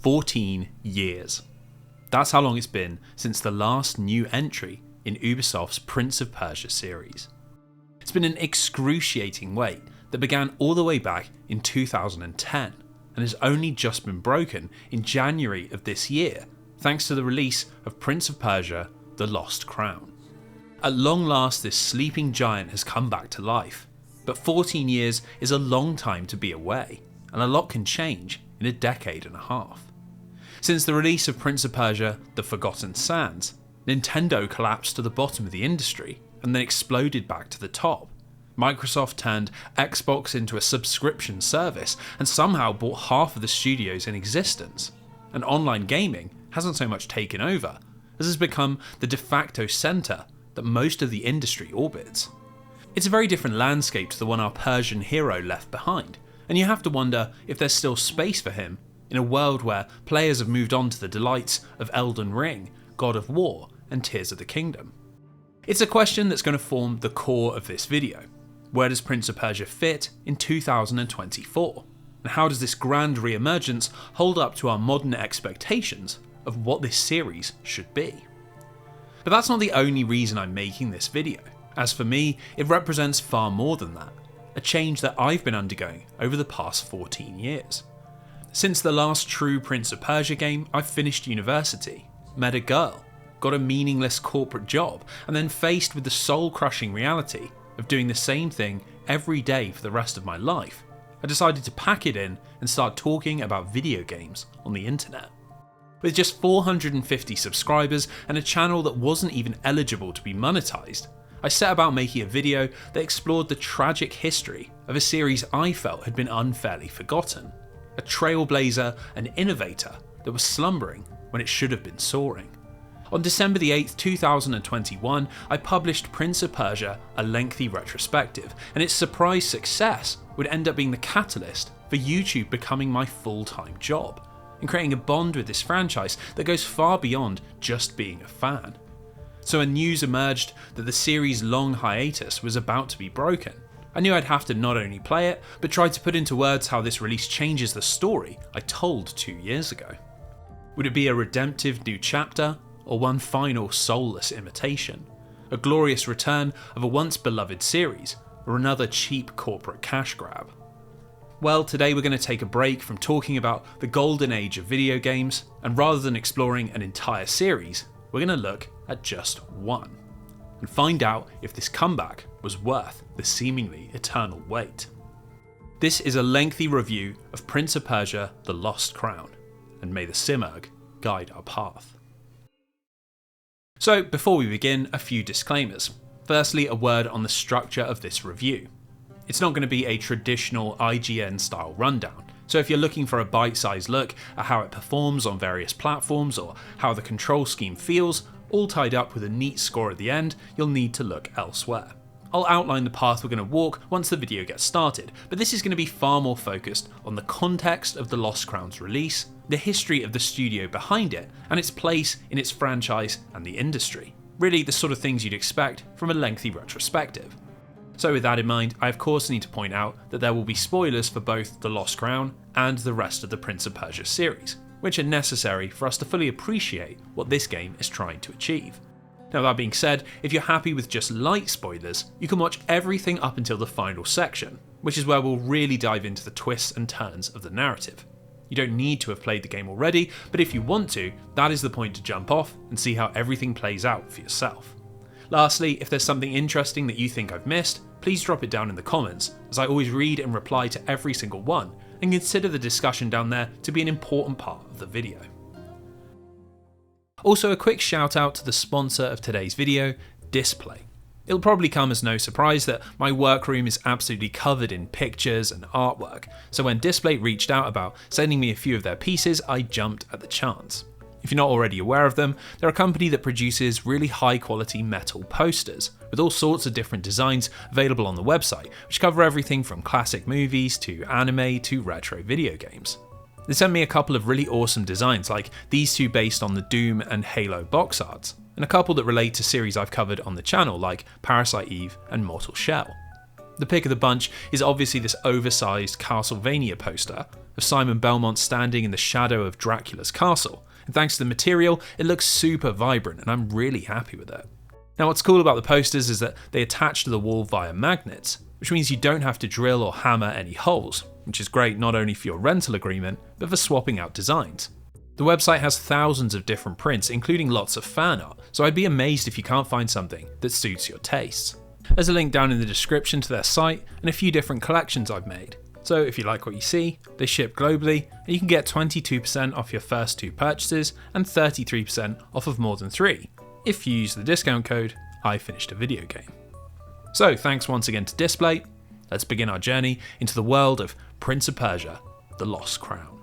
14 years. That's how long it's been since the last new entry in Ubisoft's Prince of Persia series. It's been an excruciating wait that began all the way back in 2010 and has only just been broken in January of this year, thanks to the release of Prince of Persia: The Lost Crown. At long last, this sleeping giant has come back to life, but 14 years is a long time to be away, and a lot can change in a decade and a half. Since the release of Prince of Persia: The Forgotten Sands, Nintendo collapsed to the bottom of the industry and then exploded back to the top. Microsoft turned Xbox into a subscription service and somehow bought half of the studios in existence. And online gaming hasn't so much taken over, as has become the de facto centre that most of the industry orbits. It's a very different landscape to the one our Persian hero left behind, and you have to wonder if there's still space for him in a world where players have moved on to the delights of Elden Ring, God of War, and Tears of the Kingdom. It's a question that's going to form the core of this video. Where does Prince of Persia fit in 2024? And how does this grand re-emergence hold up to our modern expectations of what this series should be? But that's not the only reason I'm making this video. As for me, it represents far more than that. A change that I've been undergoing over the past 14 years. Since the last true Prince of Persia game, I've finished university, met a girl, got a meaningless corporate job, and then faced with the soul-crushing reality of doing the same thing every day for the rest of my life, I decided to pack it in and start talking about video games on the internet. With just 450 subscribers and a channel that wasn't even eligible to be monetized, I set about making a video that explored the tragic history of a series I felt had been unfairly forgotten, a trailblazer and innovator that was slumbering when it should have been soaring. On December the 8th, 2021, I published Prince of Persia: A Lengthy Retrospective, and its surprise success would end up being the catalyst for YouTube becoming my full-time job, and creating a bond with this franchise that goes far beyond just being a fan. So when news emerged that the series' long hiatus was about to be broken, I knew I'd have to not only play it, but try to put into words how this release changes the story I told 2 years ago. Would it be a redemptive new chapter, or one final soulless imitation? A glorious return of a once beloved series, or another cheap corporate cash grab? Well, today we're going to take a break from talking about the golden age of video games, and rather than exploring an entire series, we're going to look at just one, and find out if this comeback was worth the seemingly eternal wait. This is a lengthy review of Prince of Persia: The Lost Crown, and may the Simurgh guide our path. So before we begin, a few disclaimers. Firstly, a word on the structure of this review. It's not going to be a traditional IGN style rundown, so if you're looking for a bite-sized look at how it performs on various platforms or how the control scheme feels, all tied up with a neat score at the end, you'll need to look elsewhere. I'll outline the path we're going to walk once the video gets started, but this is going to be far more focused on the context of The Lost Crown's release, the history of the studio behind it, and its place in its franchise and the industry. Really the sort of things you'd expect from a lengthy retrospective. So with that in mind, I of course need to point out that there will be spoilers for both The Lost Crown and the rest of the Prince of Persia series, which are necessary for us to fully appreciate what this game is trying to achieve. Now that being said, if you're happy with just light spoilers, you can watch everything up until the final section, which is where we'll really dive into the twists and turns of the narrative. You don't need to have played the game already, but if you want to, that is the point to jump off and see how everything plays out for yourself. Lastly, if there's something interesting that you think I've missed, please drop it down in the comments, as I always read and reply to every single one, and consider the discussion down there to be an important part of the video. Also, a quick shout out to the sponsor of today's video, Display. It'll probably come as no surprise that my workroom is absolutely covered in pictures and artwork, so when Display reached out about sending me a few of their pieces, I jumped at the chance. If you're not already aware of them, they're a company that produces really high quality metal posters, with all sorts of different designs available on the website, which cover everything from classic movies to anime to retro video games. They sent me a couple of really awesome designs, like these two based on the Doom and Halo box arts, and a couple that relate to series I've covered on the channel like Parasite Eve and Mortal Shell. The pick of the bunch is obviously this oversized Castlevania poster of Simon Belmont standing in the shadow of Dracula's castle, and thanks to the material, it looks super vibrant and I'm really happy with it. Now what's cool about the posters is that they attach to the wall via magnets, which means you don't have to drill or hammer any holes, which is great not only for your rental agreement, but for swapping out designs. The website has thousands of different prints, including lots of fan art, so I'd be amazed if you can't find something that suits your tastes. There's a link down in the description to their site and a few different collections I've made. So if you like what you see, they ship globally and you can get 22% off your first 2 purchases and 33% off of more than 3 if you use the discount code IFinishedAVideoGame. So thanks once again to Display. Let's begin our journey into the world of Prince of Persia, The Lost Crown.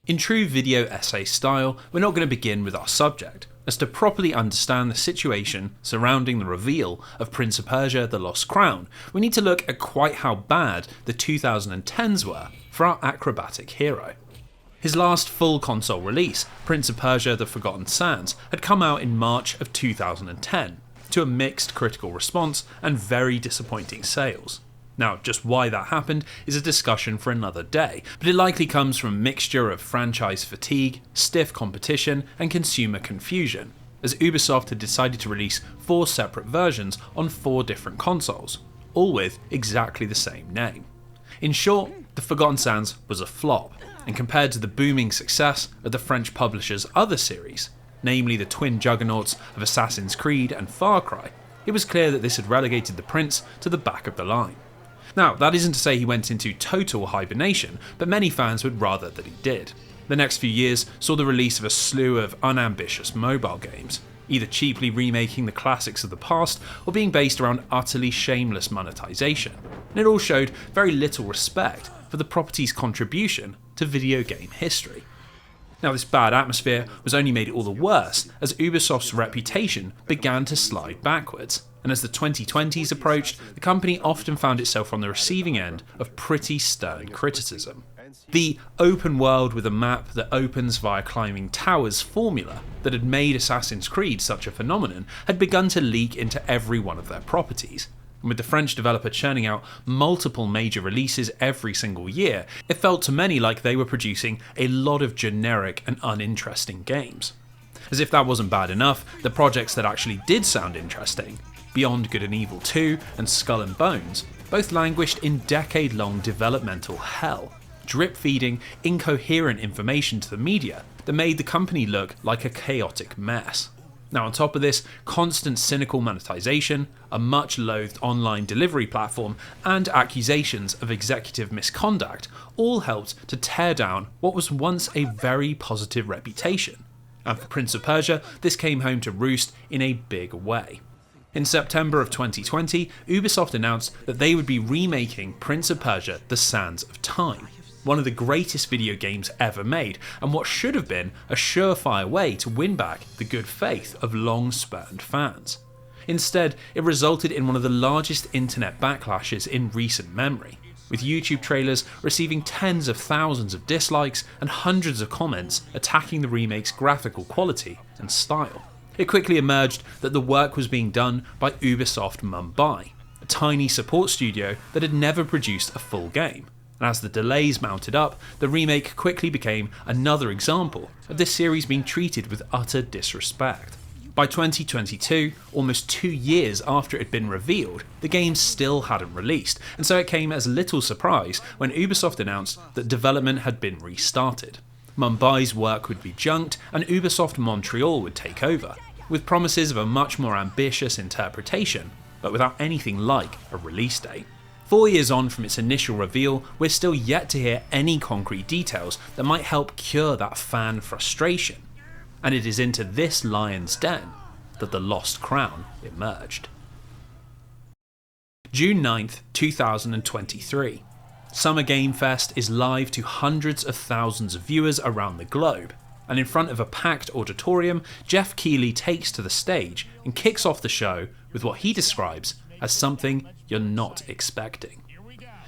In true video essay style, we're not going to begin with our subject, as to properly understand the situation surrounding the reveal of Prince of Persia The Lost Crown, we need to look at quite how bad the 2010s were for our acrobatic hero. His last full console release, Prince of Persia The Forgotten Sands, had come out in March of 2010, to a mixed critical response and very disappointing sales. Now, just why that happened is a discussion for another day, but it likely comes from a mixture of franchise fatigue, stiff competition, and consumer confusion, as Ubisoft had decided to release 4 separate versions on 4 different consoles, all with exactly the same name. In short, The Forgotten Sands was a flop, and compared to the booming success of the French publisher's other series, namely the twin juggernauts of Assassin's Creed and Far Cry, it was clear that this had relegated the Prince to the back of the line. Now, that isn't to say he went into total hibernation, but many fans would rather that he did. The next few years saw the release of a slew of unambitious mobile games, either cheaply remaking the classics of the past or being based around utterly shameless monetization, and it all showed very little respect for the property's contribution to video game history. Now, this bad atmosphere was only made all the worse as Ubisoft's reputation began to slide backwards, and as the 2020s approached, the company often found itself on the receiving end of pretty stern criticism. The open world with a map that opens via climbing towers formula that had made Assassin's Creed such a phenomenon had begun to leak into every one of their properties. And with the French developer churning out multiple major releases every single year, it felt to many like they were producing a lot of generic and uninteresting games. As if that wasn't bad enough, the projects that actually did sound interesting, Beyond Good and Evil 2 and Skull and Bones, both languished in decade-long developmental hell, drip-feeding incoherent information to the media that made the company look like a chaotic mess. Now, on top of this, constant cynical monetization, a much-loathed online delivery platform, and accusations of executive misconduct all helped to tear down what was once a very positive reputation. And for Prince of Persia, this came home to roost in a big way. In September of 2020, Ubisoft announced that they would be remaking Prince of Persia The Sands of Time, one of the greatest video games ever made, and what should have been a surefire way to win back the good faith of long-spurned fans. Instead, it resulted in one of the largest internet backlashes in recent memory, with YouTube trailers receiving tens of thousands of dislikes and hundreds of comments attacking the remake's graphical quality and style. It quickly emerged that the work was being done by Ubisoft Mumbai, a tiny support studio that had never produced a full game. And as the delays mounted up, the remake quickly became another example of this series being treated with utter disrespect. By 2022, almost 2 years after it had been revealed, the game still hadn't released, and so it came as little surprise when Ubisoft announced that development had been restarted. Mumbai's work would be junked, and Ubisoft Montreal would take over, with promises of a much more ambitious interpretation, but without anything like a release date. 4 years on from its initial reveal, we're still yet to hear any concrete details that might help cure that fan frustration. And it is into this lion's den that the Lost Crown emerged. June 9th, 2023. Summer Game Fest is live to hundreds of thousands of viewers around the globe, and in front of a packed auditorium, Jeff Keighley takes to the stage and kicks off the show with what he describes as something you're not expecting.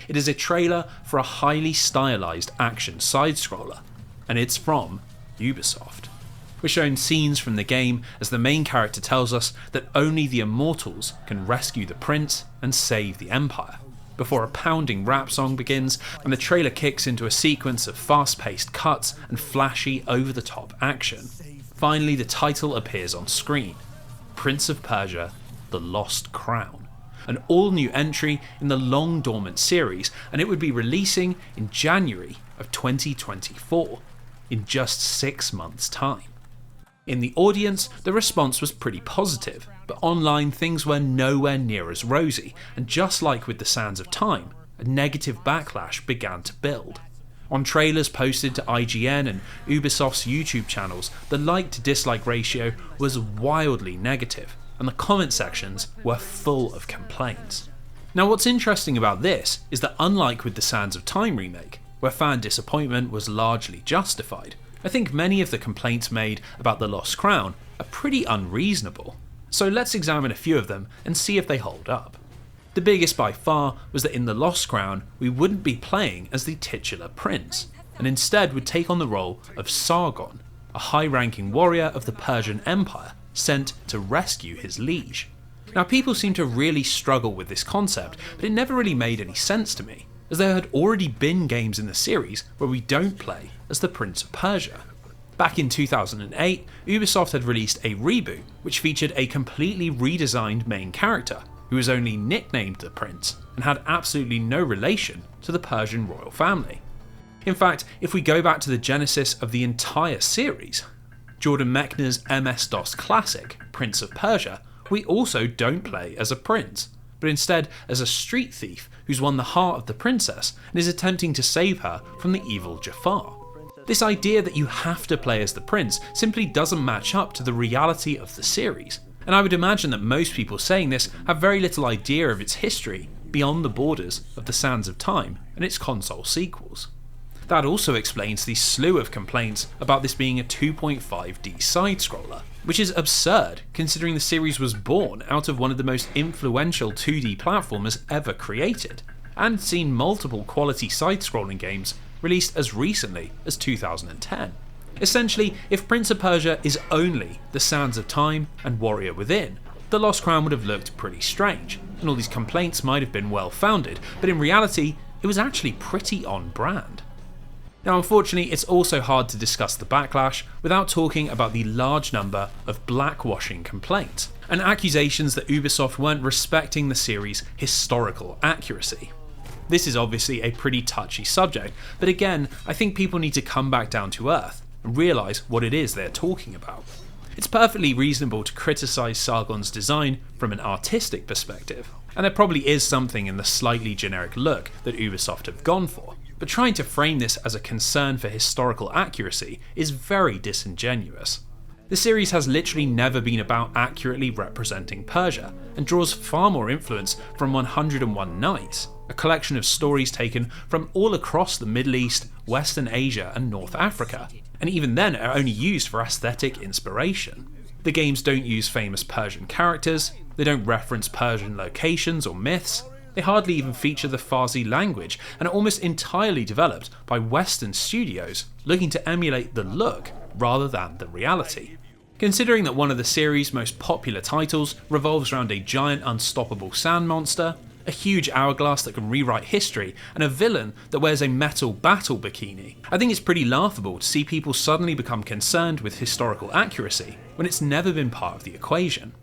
It is a trailer for a highly stylized action side-scroller, and it's from Ubisoft. We're shown scenes from the game as the main character tells us that only the immortals can rescue the prince and save the empire, before a pounding rap song begins and the trailer kicks into a sequence of fast-paced cuts and flashy, over-the-top action. Finally, the title appears on screen: Prince of Persia: The Lost Crown, an all-new entry in the long-dormant series, and it would be releasing in January of 2024, in just 6 months' time. In the audience, the response was pretty positive, but online things were nowhere near as rosy, and just like with the Sands of Time, a negative backlash began to build. On trailers posted to IGN and Ubisoft's YouTube channels, the like to dislike ratio was wildly negative, and the comment sections were full of complaints. Now, what's interesting about this is that unlike with the Sands of Time remake, where fan disappointment was largely justified, I think many of the complaints made about The Lost Crown are pretty unreasonable. So let's examine a few of them and see if they hold up. The biggest by far was that in The Lost Crown we wouldn't be playing as the titular prince, and instead would take on the role of Sargon, a high-ranking warrior of the Persian Empire sent to rescue his liege. Now, people seem to really struggle with this concept, but it never really made any sense to me, as there had already been games in the series where we don't play as the Prince of Persia. Back in 2008, Ubisoft had released a reboot which featured a completely redesigned main character who was only nicknamed the Prince and had absolutely no relation to the Persian royal family. In fact, if we go back to the genesis of the entire series, Jordan Mechner's MS-DOS classic, Prince of Persia, we also don't play as a prince, but instead as a street thief who's won the heart of the princess and is attempting to save her from the evil Jafar. This idea that you have to play as the prince simply doesn't match up to the reality of the series, and I would imagine that most people saying this have very little idea of its history beyond the borders of the Sands of Time and its console sequels. That also explains the slew of complaints about this being a 2.5D side-scroller, which is absurd considering the series was born out of one of the most influential 2D platformers ever created, and seen multiple quality side-scrolling games released as recently as 2010. Essentially, if Prince of Persia is only the Sands of Time and Warrior Within, The Lost Crown would have looked pretty strange, and all these complaints might have been well founded, but in reality, it was actually pretty on brand. Now, unfortunately, it's also hard to discuss the backlash without talking about the large number of blackwashing complaints and accusations that Ubisoft weren't respecting the series' historical accuracy. This is obviously a pretty touchy subject, but again, I think people need to come back down to earth and realise what it is they're talking about. It's perfectly reasonable to criticise Sargon's design from an artistic perspective, and there probably is something in the slightly generic look that Ubisoft have gone for, but trying to frame this as a concern for historical accuracy is very disingenuous. The series has literally never been about accurately representing Persia, and draws far more influence from 101 Nights, a collection of stories taken from all across the Middle East, Western Asia and North Africa, and even then are only used for aesthetic inspiration. The games don't use famous Persian characters, they don't reference Persian locations or myths, they hardly even feature the Farsi language, and are almost entirely developed by Western studios looking to emulate the look rather than the reality. Considering that one of the series' most popular titles revolves around a giant unstoppable sand monster, a huge hourglass that can rewrite history, and a villain that wears a metal battle bikini, I think it's pretty laughable to see people suddenly become concerned with historical accuracy when it's never been part of the equation.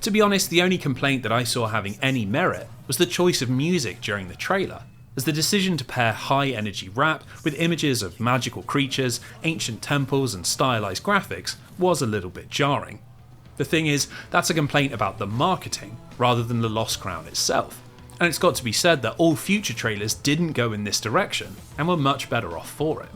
To be honest, the only complaint that I saw having any merit was the choice of music during the trailer, as the decision to pair high-energy rap with images of magical creatures, ancient temples and stylized graphics was a little bit jarring. The thing is, that's a complaint about the marketing, rather than The Lost Crown itself, and it's got to be said that all future trailers didn't go in this direction, and were much better off for it.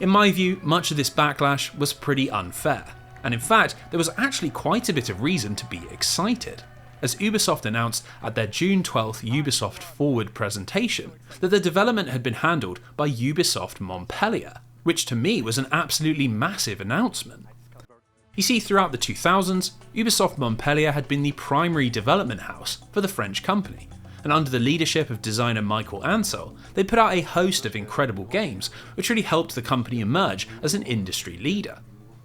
In my view, much of this backlash was pretty unfair, and in fact, there was actually quite a bit of reason to be excited, as Ubisoft announced at their June 12th Ubisoft Forward presentation that the development had been handled by Ubisoft Montpellier, which to me was an absolutely massive announcement. You see, throughout the 2000s, Ubisoft Montpellier had been the primary development house for the French company, and under the leadership of designer Michael Ansel, they put out a host of incredible games which really helped the company emerge as an industry leader.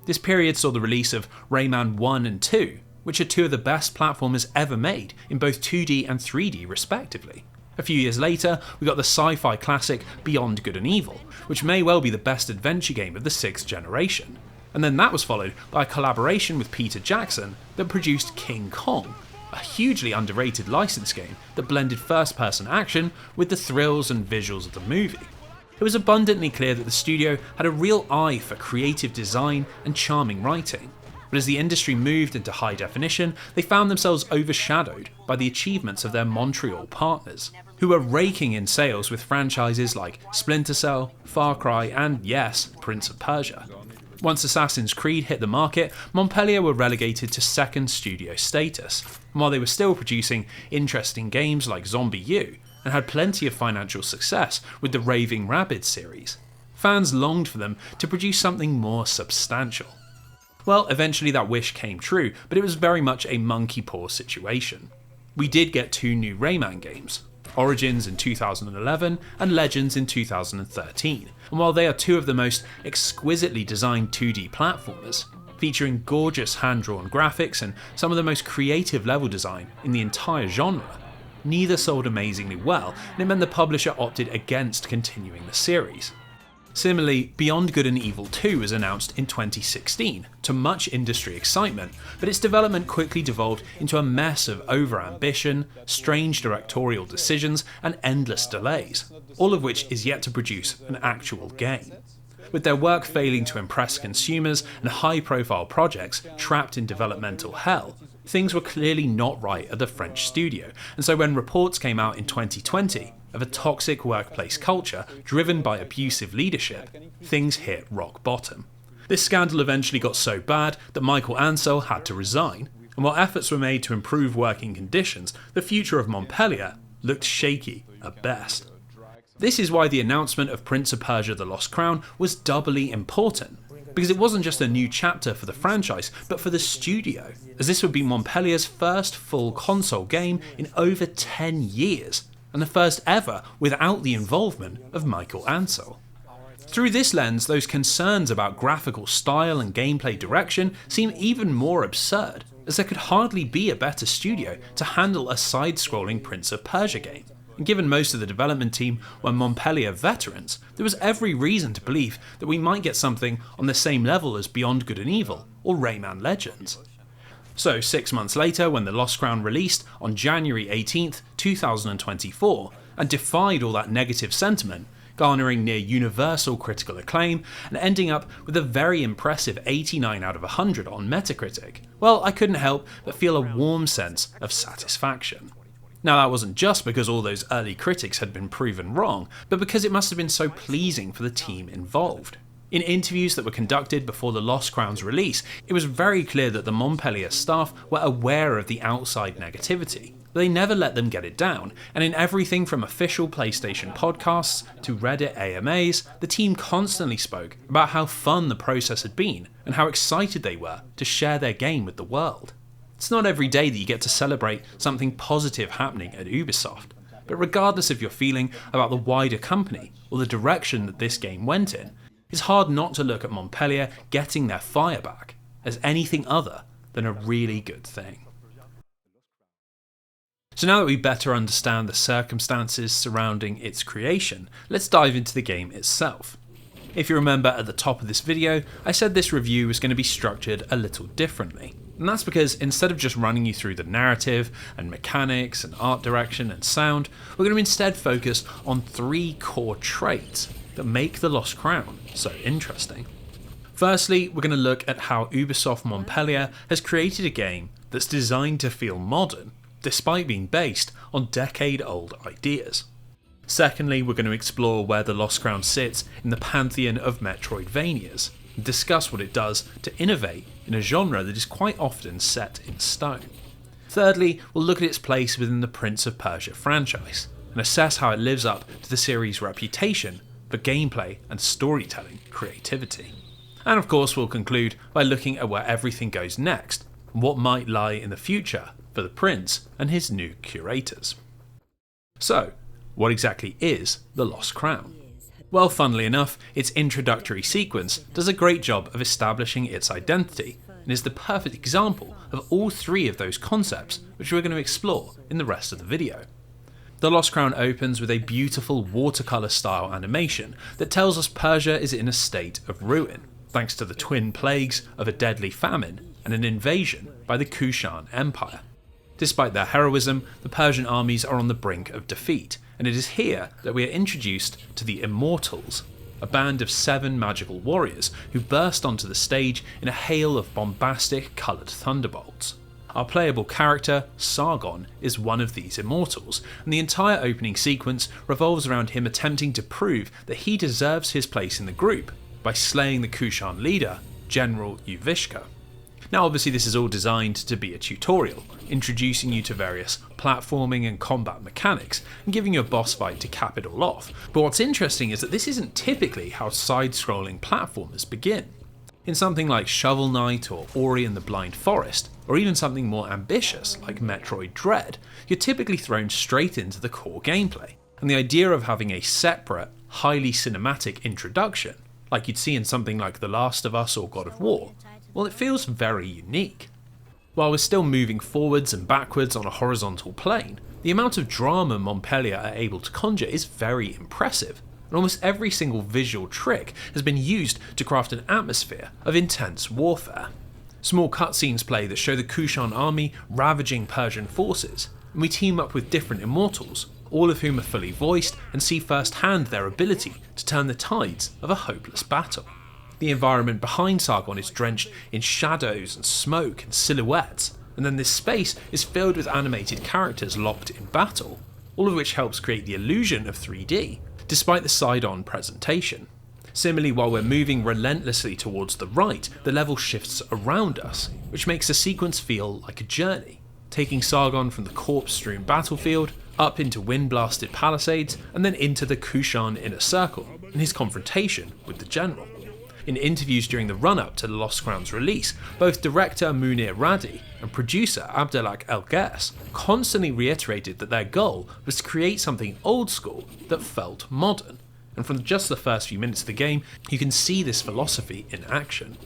This period saw the release of Rayman 1 and 2, which are two of the best platformers ever made in both 2D and 3D respectively. A few years later, we got the sci-fi classic Beyond Good and Evil, which may well be the best adventure game of the 6th generation. And then that was followed by a collaboration with Peter Jackson that produced King Kong, a hugely underrated license game that blended first-person action with the thrills and visuals of the movie. It was abundantly clear that the studio had a real eye for creative design and charming writing. But as the industry moved into high definition, they found themselves overshadowed by the achievements of their Montreal partners, who were raking in sales with franchises like Splinter Cell, Far Cry, and yes, Prince of Persia. Once Assassin's Creed hit the market, Montpellier were relegated to second studio status, and while they were still producing interesting games like Zombie U, and had plenty of financial success with the Raving Rabbids series, fans longed for them to produce something more substantial. Well, eventually that wish came true, but it was very much a monkey paw situation. We did get 2 new Rayman games, Origins in 2011 and Legends in 2013, and while they are 2 of the most exquisitely designed 2D platformers, featuring gorgeous hand-drawn graphics and some of the most creative level design in the entire genre, neither sold amazingly well, and it meant the publisher opted against continuing the series. Similarly, Beyond Good and Evil 2 was announced in 2016, to much industry excitement, but its development quickly devolved into a mess of over-ambition, strange directorial decisions, and endless delays, all of which is yet to produce an actual game. With their work failing to impress consumers and high-profile projects trapped in developmental hell, things were clearly not right at the French studio, and so when reports came out in 2020 of a toxic workplace culture driven by abusive leadership, things hit rock bottom. This scandal eventually got so bad that Michael Ansel had to resign, and while efforts were made to improve working conditions, the future of Montpellier looked shaky at best. This is why the announcement of Prince of Persia: The Lost Crown was doubly important, because it wasn't just a new chapter for the franchise, but for the studio, as this would be Montpellier's first full console game in over 10 years, and the first ever without the involvement of Michael Ansel. Through this lens, those concerns about graphical style and gameplay direction seem even more absurd, as there could hardly be a better studio to handle a side-scrolling Prince of Persia game. And given most of the development team were Montpellier veterans, there was every reason to believe that we might get something on the same level as Beyond Good and Evil or Rayman Legends. So 6 months later, when The Lost Crown released on January 18th, 2024, and defied all that negative sentiment, garnering near universal critical acclaim and ending up with a very impressive 89 out of 100 on Metacritic, well, I couldn't help but feel a warm sense of satisfaction. Now, that wasn't just because all those early critics had been proven wrong, but because it must have been so pleasing for the team involved. In interviews that were conducted before The Lost Crown's release, it was very clear that the Montpellier staff were aware of the outside negativity, but they never let them get it down, and in everything from official PlayStation podcasts to Reddit AMAs, the team constantly spoke about how fun the process had been and how excited they were to share their game with the world. It's not every day that you get to celebrate something positive happening at Ubisoft, but regardless of your feeling about the wider company or the direction that this game went in, it's hard not to look at Montpellier getting their fire back as anything other than a really good thing. So now that we better understand the circumstances surrounding its creation, let's dive into the game itself. If you remember at the top of this video, I said this review was going to be structured a little differently. And that's because instead of just running you through the narrative and mechanics and art direction and sound, we're going to instead focus on 3 core traits that make The Lost Crown so interesting. Firstly, we're going to look at how Ubisoft Montpellier has created a game that's designed to feel modern, despite being based on decade-old ideas. Secondly, we're going to explore where The Lost Crown sits in the pantheon of Metroidvanias, and discuss what it does to innovate in a genre that is quite often set in stone. Thirdly, we'll look at its place within the Prince of Persia franchise, and assess how it lives up to the series' reputation for gameplay and storytelling creativity. And of course, we'll conclude by looking at where everything goes next, and what might lie in the future for the Prince and his new curators. So, what exactly is The Lost Crown? Well, funnily enough, its introductory sequence does a great job of establishing its identity, and is the perfect example of all three of those concepts which we're going to explore in the rest of the video. The Lost Crown opens with a beautiful watercolour style animation that tells us Persia is in a state of ruin, thanks to the twin plagues of a deadly famine and an invasion by the Kushan Empire. Despite their heroism, the Persian armies are on the brink of defeat, and it is here that we are introduced to the Immortals, a band of 7 magical warriors who burst onto the stage in a hail of bombastic coloured thunderbolts. Our playable character, Sargon, is one of these Immortals, and the entire opening sequence revolves around him attempting to prove that he deserves his place in the group by slaying the Kushan leader, General Uvishka. Now obviously this is all designed to be a tutorial, introducing you to various platforming and combat mechanics and giving you a boss fight to cap it all off, but what's interesting is that this isn't typically how side-scrolling platformers begin. In something like Shovel Knight or Ori and the Blind Forest, or even something more ambitious like Metroid Dread, you're typically thrown straight into the core gameplay, and the idea of having a separate, highly cinematic introduction, like you'd see in something like The Last of Us or God of War, well, it feels very unique. While we're still moving forwards and backwards on a horizontal plane, the amount of drama Montpellier are able to conjure is very impressive, and almost every single visual trick has been used to craft an atmosphere of intense warfare. Small cutscenes play that show the Kushan army ravaging Persian forces, and we team up with different Immortals, all of whom are fully voiced and see firsthand their ability to turn the tides of a hopeless battle. The environment behind Sargon is drenched in shadows and smoke and silhouettes, and then this space is filled with animated characters locked in battle, all of which helps create the illusion of 3D, despite the side-on presentation. Similarly, while we're moving relentlessly towards the right, the level shifts around us, which makes the sequence feel like a journey, taking Sargon from the corpse-strewn battlefield up into wind-blasted palisades and then into the Kushan inner circle in his confrontation with the general. In interviews during the run-up to The Lost Crown's release, both director Munir Radi and producer Abdelak El-Ghers constantly reiterated that their goal was to create something old school that felt modern, and from just the first few minutes of the game, you can see this philosophy in action.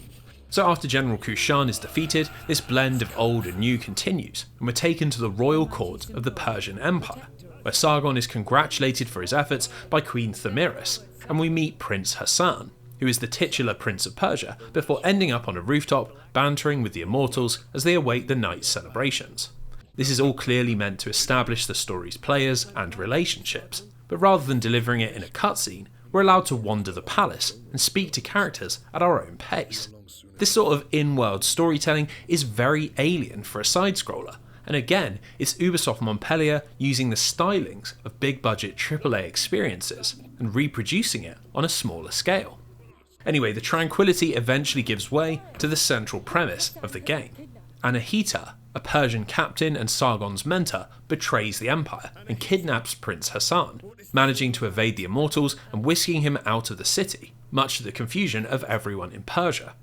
So after General Kushan is defeated, this blend of old and new continues, and we're taken to the royal court of the Persian Empire, where Sargon is congratulated for his efforts by Queen Thamiris, and we meet Prince Hassan, who is the titular Prince of Persia, before ending up on a rooftop, bantering with the Immortals as they await the night's celebrations. This is all clearly meant to establish the story's players and relationships, but rather than delivering it in a cutscene, we're allowed to wander the palace and speak to characters at our own pace. This sort of in-world storytelling is very alien for a side-scroller, and again, it's Ubisoft Montpellier using the stylings of big-budget AAA experiences and reproducing it on a smaller scale. Anyway, the tranquility eventually gives way to the central premise of the game. Anahita, a Persian captain and Sargon's mentor, betrays the empire and kidnaps Prince Hassan, managing to evade the Immortals and whisking him out of the city, much to the confusion of everyone in Persia.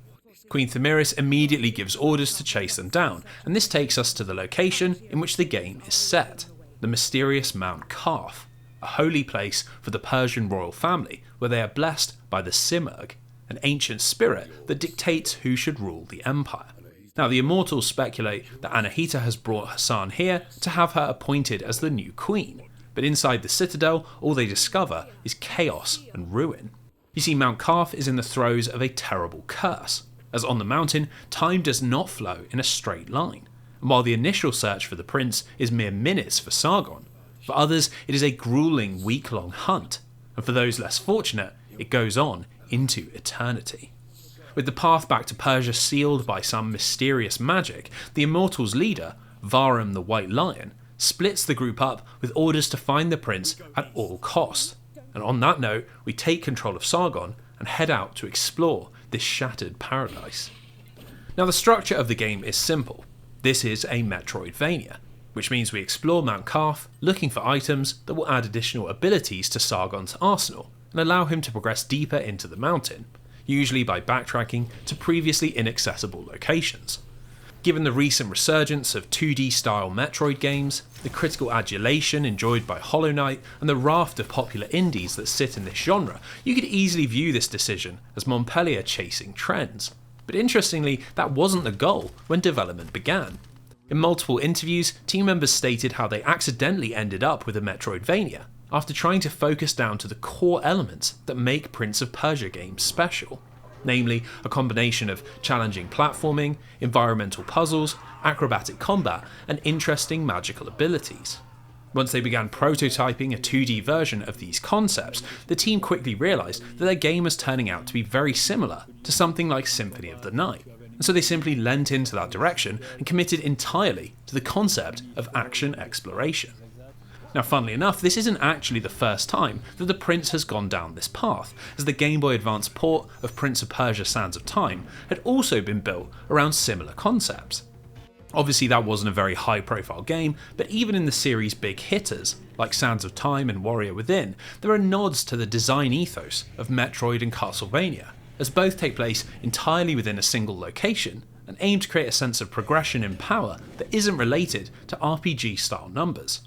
Queen Thamiris immediately gives orders to chase them down, and this takes us to the location in which the game is set, the mysterious Mount Kaf, a holy place for the Persian royal family where they are blessed by the Simurgh, an ancient spirit that dictates who should rule the empire. Now, the Immortals speculate that Anahita has brought Hassan here to have her appointed as the new queen, but inside the citadel, all they discover is chaos and ruin. You see, Mount Kaf is in the throes of a terrible curse, as on the mountain, time does not flow in a straight line, and while the initial search for the prince is mere minutes for Sargon, for others it is a grueling week-long hunt, and for those less fortunate, it goes on into eternity. With the path back to Persia sealed by some mysterious magic, the Immortals' leader, Varum the White Lion, splits the group up with orders to find the prince at all cost. And on that note, we take control of Sargon and head out to explore this shattered paradise. Now, the structure of the game is simple. This is a Metroidvania, which means we explore Mount Kaf looking for items that will add additional abilities to Sargon's arsenal and allow him to progress deeper into the mountain, usually by backtracking to previously inaccessible locations. Given the recent resurgence of 2D style Metroid games, the critical adulation enjoyed by Hollow Knight, and the raft of popular indies that sit in this genre, you could easily view this decision as Montpellier chasing trends. But interestingly, that wasn't the goal when development began. In multiple interviews, team members stated how they accidentally ended up with a Metroidvania, after trying to focus down to the core elements that make Prince of Persia games special. Namely, a combination of challenging platforming, environmental puzzles, acrobatic combat, and interesting magical abilities. Once they began prototyping a 2D version of these concepts, the team quickly realised that their game was turning out to be very similar to something like Symphony of the Night, and so they simply lent into that direction and committed entirely to the concept of action exploration. Now, funnily enough, this isn't actually the first time that the Prince has gone down this path, as the Game Boy Advance port of Prince of Persia Sands of Time had also been built around similar concepts. Obviously, that wasn't a very high-profile game, but even in the series' big hitters, like Sands of Time and Warrior Within, there are nods to the design ethos of Metroid and Castlevania, as both take place entirely within a single location and aim to create a sense of progression in power that isn't related to RPG-style numbers.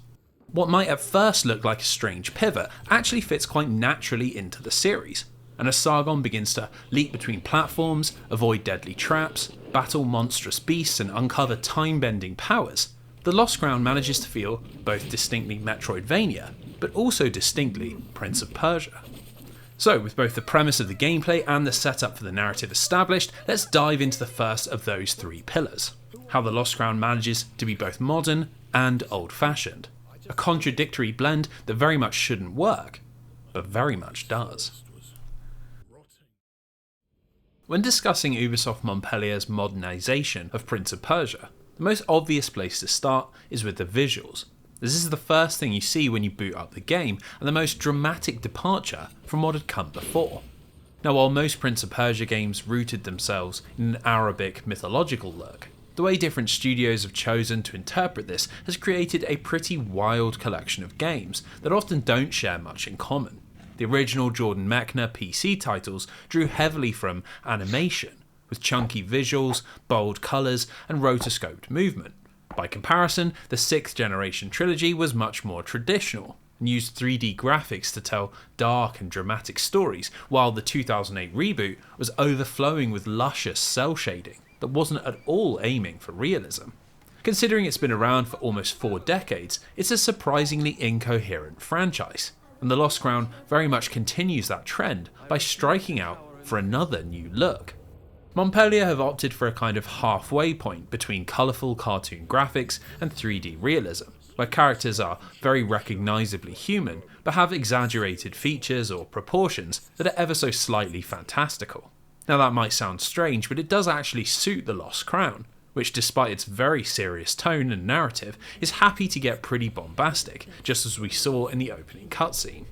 What might at first look like a strange pivot actually fits quite naturally into the series, and as Sargon begins to leap between platforms, avoid deadly traps, battle monstrous beasts and uncover time-bending powers, the Lost Crown manages to feel both distinctly Metroidvania, but also distinctly Prince of Persia. So, with both the premise of the gameplay and the setup for the narrative established, let's dive into the first of those three pillars: how the Lost Crown manages to be both modern and old-fashioned. A contradictory blend that very much shouldn't work, but very much does. When discussing Ubisoft Montpellier's modernisation of Prince of Persia, the most obvious place to start is with the visuals. This is the first thing you see when you boot up the game, and the most dramatic departure from what had come before. Now, while most Prince of Persia games rooted themselves in an Arabic mythological look, the way different studios have chosen to interpret this has created a pretty wild collection of games that often don't share much in common. The original Jordan Mechner PC titles drew heavily from animation, with chunky visuals, bold colours, and rotoscoped movement. By comparison, the 6th generation trilogy was much more traditional, and used 3D graphics to tell dark and dramatic stories, while the 2008 reboot was overflowing with luscious cel shading that wasn't at all aiming for realism. Considering it's been around for almost 4 decades, it's a surprisingly incoherent franchise, and The Lost Crown very much continues that trend by striking out for another new look. Montpellier have opted for a kind of halfway point between colourful cartoon graphics and 3D realism, where characters are very recognisably human, but have exaggerated features or proportions that are ever so slightly fantastical. Now, that might sound strange, but it does actually suit The Lost Crown, which despite its very serious tone and narrative is happy to get pretty bombastic, just as we saw in the opening cutscene.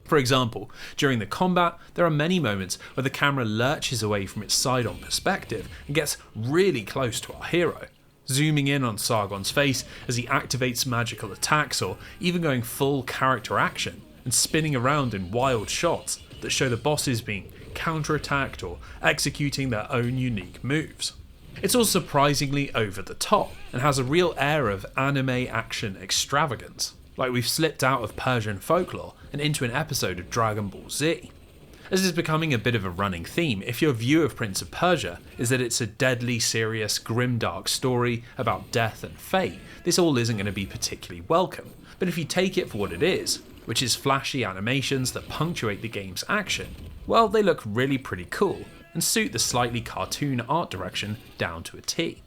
For example, during the combat, there are many moments where the camera lurches away from its side-on perspective and gets really close to our hero, zooming in on Sargon's face as he activates magical attacks, or even going full character action and spinning around in wild shots that show the bosses being counterattacked or executing their own unique moves. It's all surprisingly over the top and has a real air of anime action extravagance, like we've slipped out of Persian folklore and into an episode of Dragon Ball Z. As is becoming a bit of a running theme, if your view of Prince of Persia is that it's a deadly serious, grimdark story about death and fate, this all isn't going to be particularly welcome. But if you take it for what it is, which is flashy animations that punctuate the game's action, well, they look really pretty cool and suit the slightly cartoon art direction down to a T.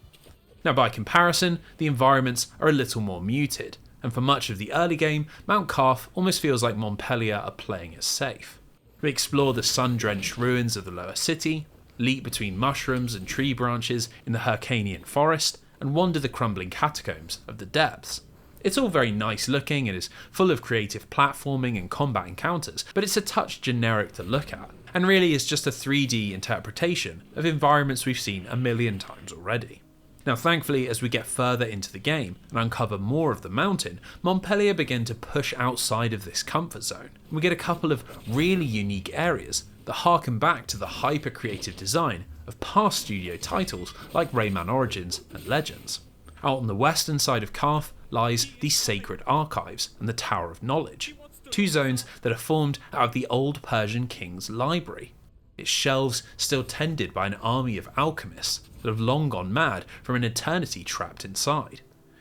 Now, by comparison, the environments are a little more muted, and for much of the early game, Mount Carth almost feels like Montpellier are playing it safe. We explore the sun-drenched ruins of the lower city, leap between mushrooms and tree branches in the Hyrcanian forest, and wander the crumbling catacombs of the depths. It's all very nice looking and is full of creative platforming and combat encounters, but it's a touch generic to look at, and really is just a 3D interpretation of environments we've seen a million times already. Now thankfully, as we get further into the game and uncover more of the mountain, Montpellier begin to push outside of this comfort zone. We get a couple of really unique areas that harken back to the hyper-creative design of past studio titles like Rayman Origins and Legends. Out on the western side of Karth lies the Sacred Archives and the Tower of Knowledge, two zones that are formed out of the old Persian king's library, its shelves still tended by an army of alchemists that have long gone mad from an eternity trapped inside.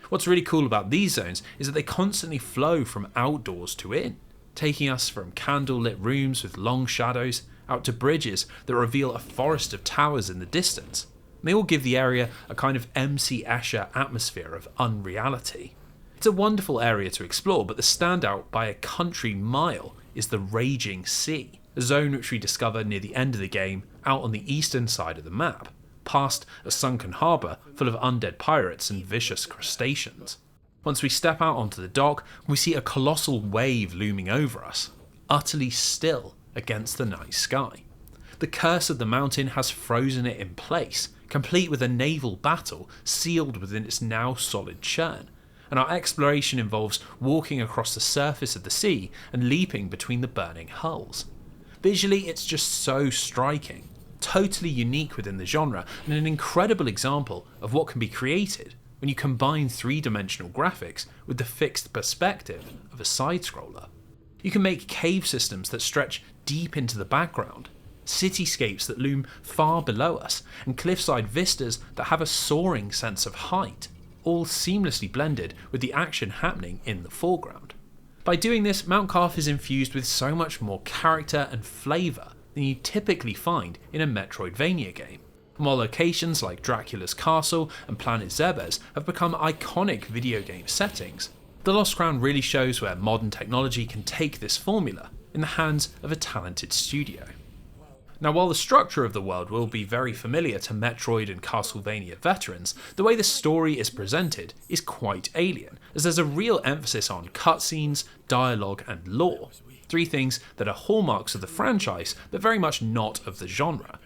What's really cool about these zones is that they constantly flow from outdoors to in, taking us from candlelit rooms with long shadows out to bridges that reveal a forest of towers in the distance. And they all give the area a kind of MC Escher atmosphere of unreality. It's a wonderful area to explore, but the standout by a country mile is the Raging Sea, a zone which we discover near the end of the game out on the eastern side of the map, past a sunken harbour full of undead pirates and vicious crustaceans. Once we step out onto the dock, we see a colossal wave looming over us, utterly still against the night sky. The curse of the mountain has frozen it in place, complete with a naval battle sealed within its now solid churn, and our exploration involves walking across the surface of the sea and leaping between the burning hulls. Visually, it's just so striking, totally unique within the genre, and an incredible example of what can be created when you combine three-dimensional graphics with the fixed perspective of a side-scroller. You can make cave systems that stretch deep into the background, cityscapes that loom far below us, and cliffside vistas that have a soaring sense of height, all seamlessly blended with the action happening in the foreground. By doing this, Mount Karth is infused with so much more character and flavour than you typically find in a Metroidvania game. And while locations like Dracula's Castle and Planet Zebes have become iconic video game settings, The Lost Crown really shows where modern technology can take this formula in the hands of a talented studio. Now, while the structure of the world will be very familiar to Metroid and Castlevania veterans, the way the story is presented is quite alien, as there's a real emphasis on cutscenes, dialogue and lore, three things that are hallmarks of the franchise but very much not of the genre.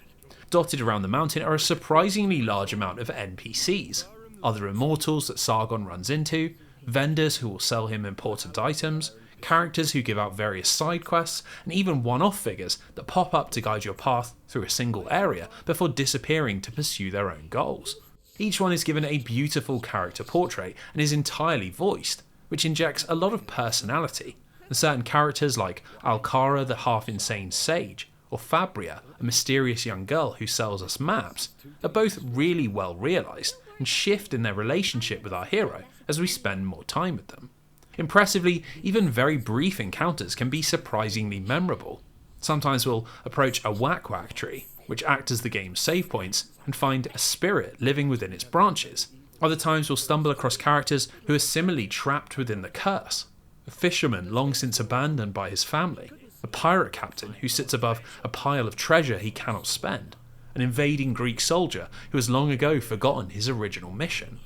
Dotted around the mountain are a surprisingly large amount of NPCs, other immortals that Sargon runs into, vendors who will sell him important items, characters who give out various side quests, and even one-off figures that pop up to guide your path through a single area before disappearing to pursue their own goals. Each one is given a beautiful character portrait and is entirely voiced, which injects a lot of personality, and certain characters like Alcara the half-insane sage, or Fabria, a mysterious young girl who sells us maps, are both really well realised and shift in their relationship with our hero as we spend more time with them. Impressively, even very brief encounters can be surprisingly memorable. Sometimes we'll approach a whack-whack tree, which act as the game's save points, and find a spirit living within its branches. Other times we'll stumble across characters who are similarly trapped within the curse. A fisherman long since abandoned by his family, a pirate captain who sits above a pile of treasure he cannot spend, an invading Greek soldier who has long ago forgotten his original mission.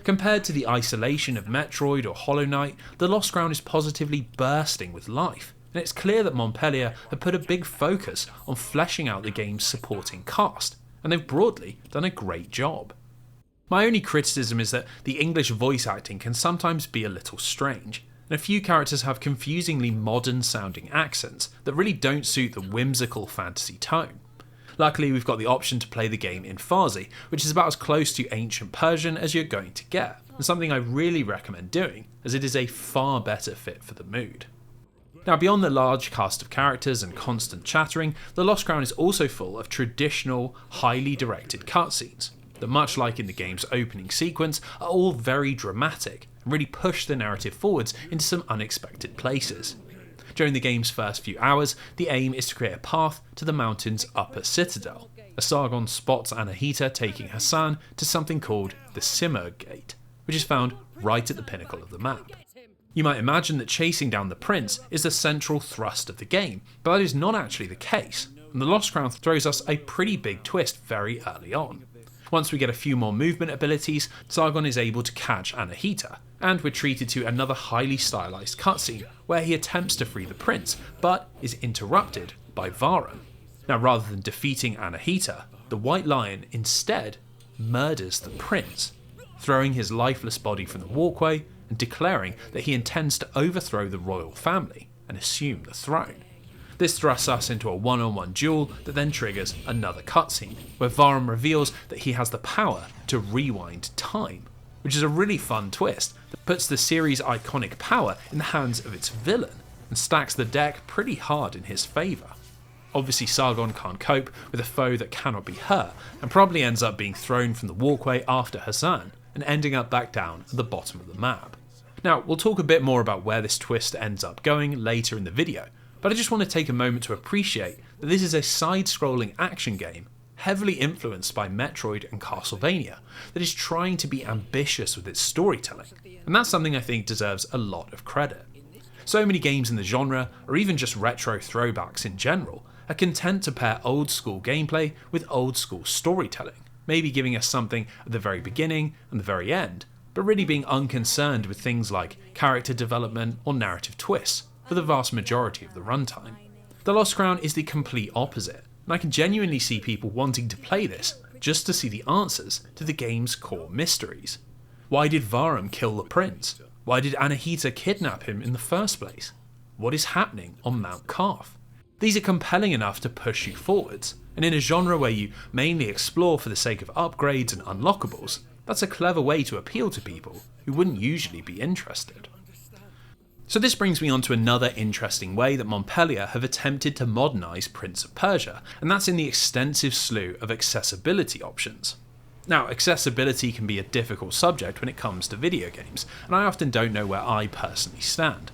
Compared to the isolation of Metroid or Hollow Knight, The Lost Crown is positively bursting with life, and it's clear that Montpellier have put a big focus on fleshing out the game's supporting cast, and they've broadly done a great job. My only criticism is that the English voice acting can sometimes be a little strange, and a few characters have confusingly modern sounding accents that really don't suit the whimsical fantasy tone. Luckily, we've got the option to play the game in Farsi, which is about as close to ancient Persian as you're going to get, and something I really recommend doing, as it is a far better fit for the mood. Now, beyond the large cast of characters and constant chattering, The Lost Crown is also full of traditional, highly directed cutscenes that, much like in the game's opening sequence, are all very dramatic and really push the narrative forwards into some unexpected places. During the game's first few hours, the aim is to create a path to the mountain's upper citadel, as Sargon spots Anahita taking Hassan to something called the Simmer Gate, which is found right at the pinnacle of the map. You might imagine that chasing down the prince is the central thrust of the game, but that is not actually the case, and The Lost Crown throws us a pretty big twist very early on. Once we get a few more movement abilities, Sargon is able to catch Anahita, and we're treated to another highly stylized cutscene where he attempts to free the prince, but is interrupted by Varan. Now, rather than defeating Anahita, the White Lion instead murders the prince throwing his lifeless body from the walkway and declaring that he intends to overthrow the royal family and assume the throne. This thrusts us into a one-on-one duel that then triggers another cutscene, where Varum reveals that he has the power to rewind time, which is a really fun twist that puts the series' iconic power in the hands of its villain and stacks the deck pretty hard in his favour. Obviously Sargon can't cope with a foe that cannot be hurt, and probably ends up being thrown from the walkway after Hassan and ending up back down at the bottom of the map. Now, we'll talk a bit more about where this twist ends up going later in the video, but I just want to take a moment to appreciate that this is a side-scrolling action game heavily influenced by Metroid and Castlevania that is trying to be ambitious with its storytelling, and that's something I think deserves a lot of credit. So many games in the genre, or even just retro throwbacks in general, are content to pair old school gameplay with old school storytelling, maybe giving us something at the very beginning and the very end, but really being unconcerned with things like character development or narrative twists for the vast majority of the runtime. The Lost Crown is the complete opposite, and I can genuinely see people wanting to play this just to see the answers to the game's core mysteries. Why did Varum kill the prince? Why did Anahita kidnap him in the first place? What is happening on Mount Karth? These are compelling enough to push you forwards, and in a genre where you mainly explore for the sake of upgrades and unlockables, that's a clever way to appeal to people who wouldn't usually be interested. So this brings me on to another interesting way that Montpellier have attempted to modernise Prince of Persia, and that's in the extensive slew of accessibility options. Now, accessibility can be a difficult subject when it comes to video games, and I often don't know where I personally stand.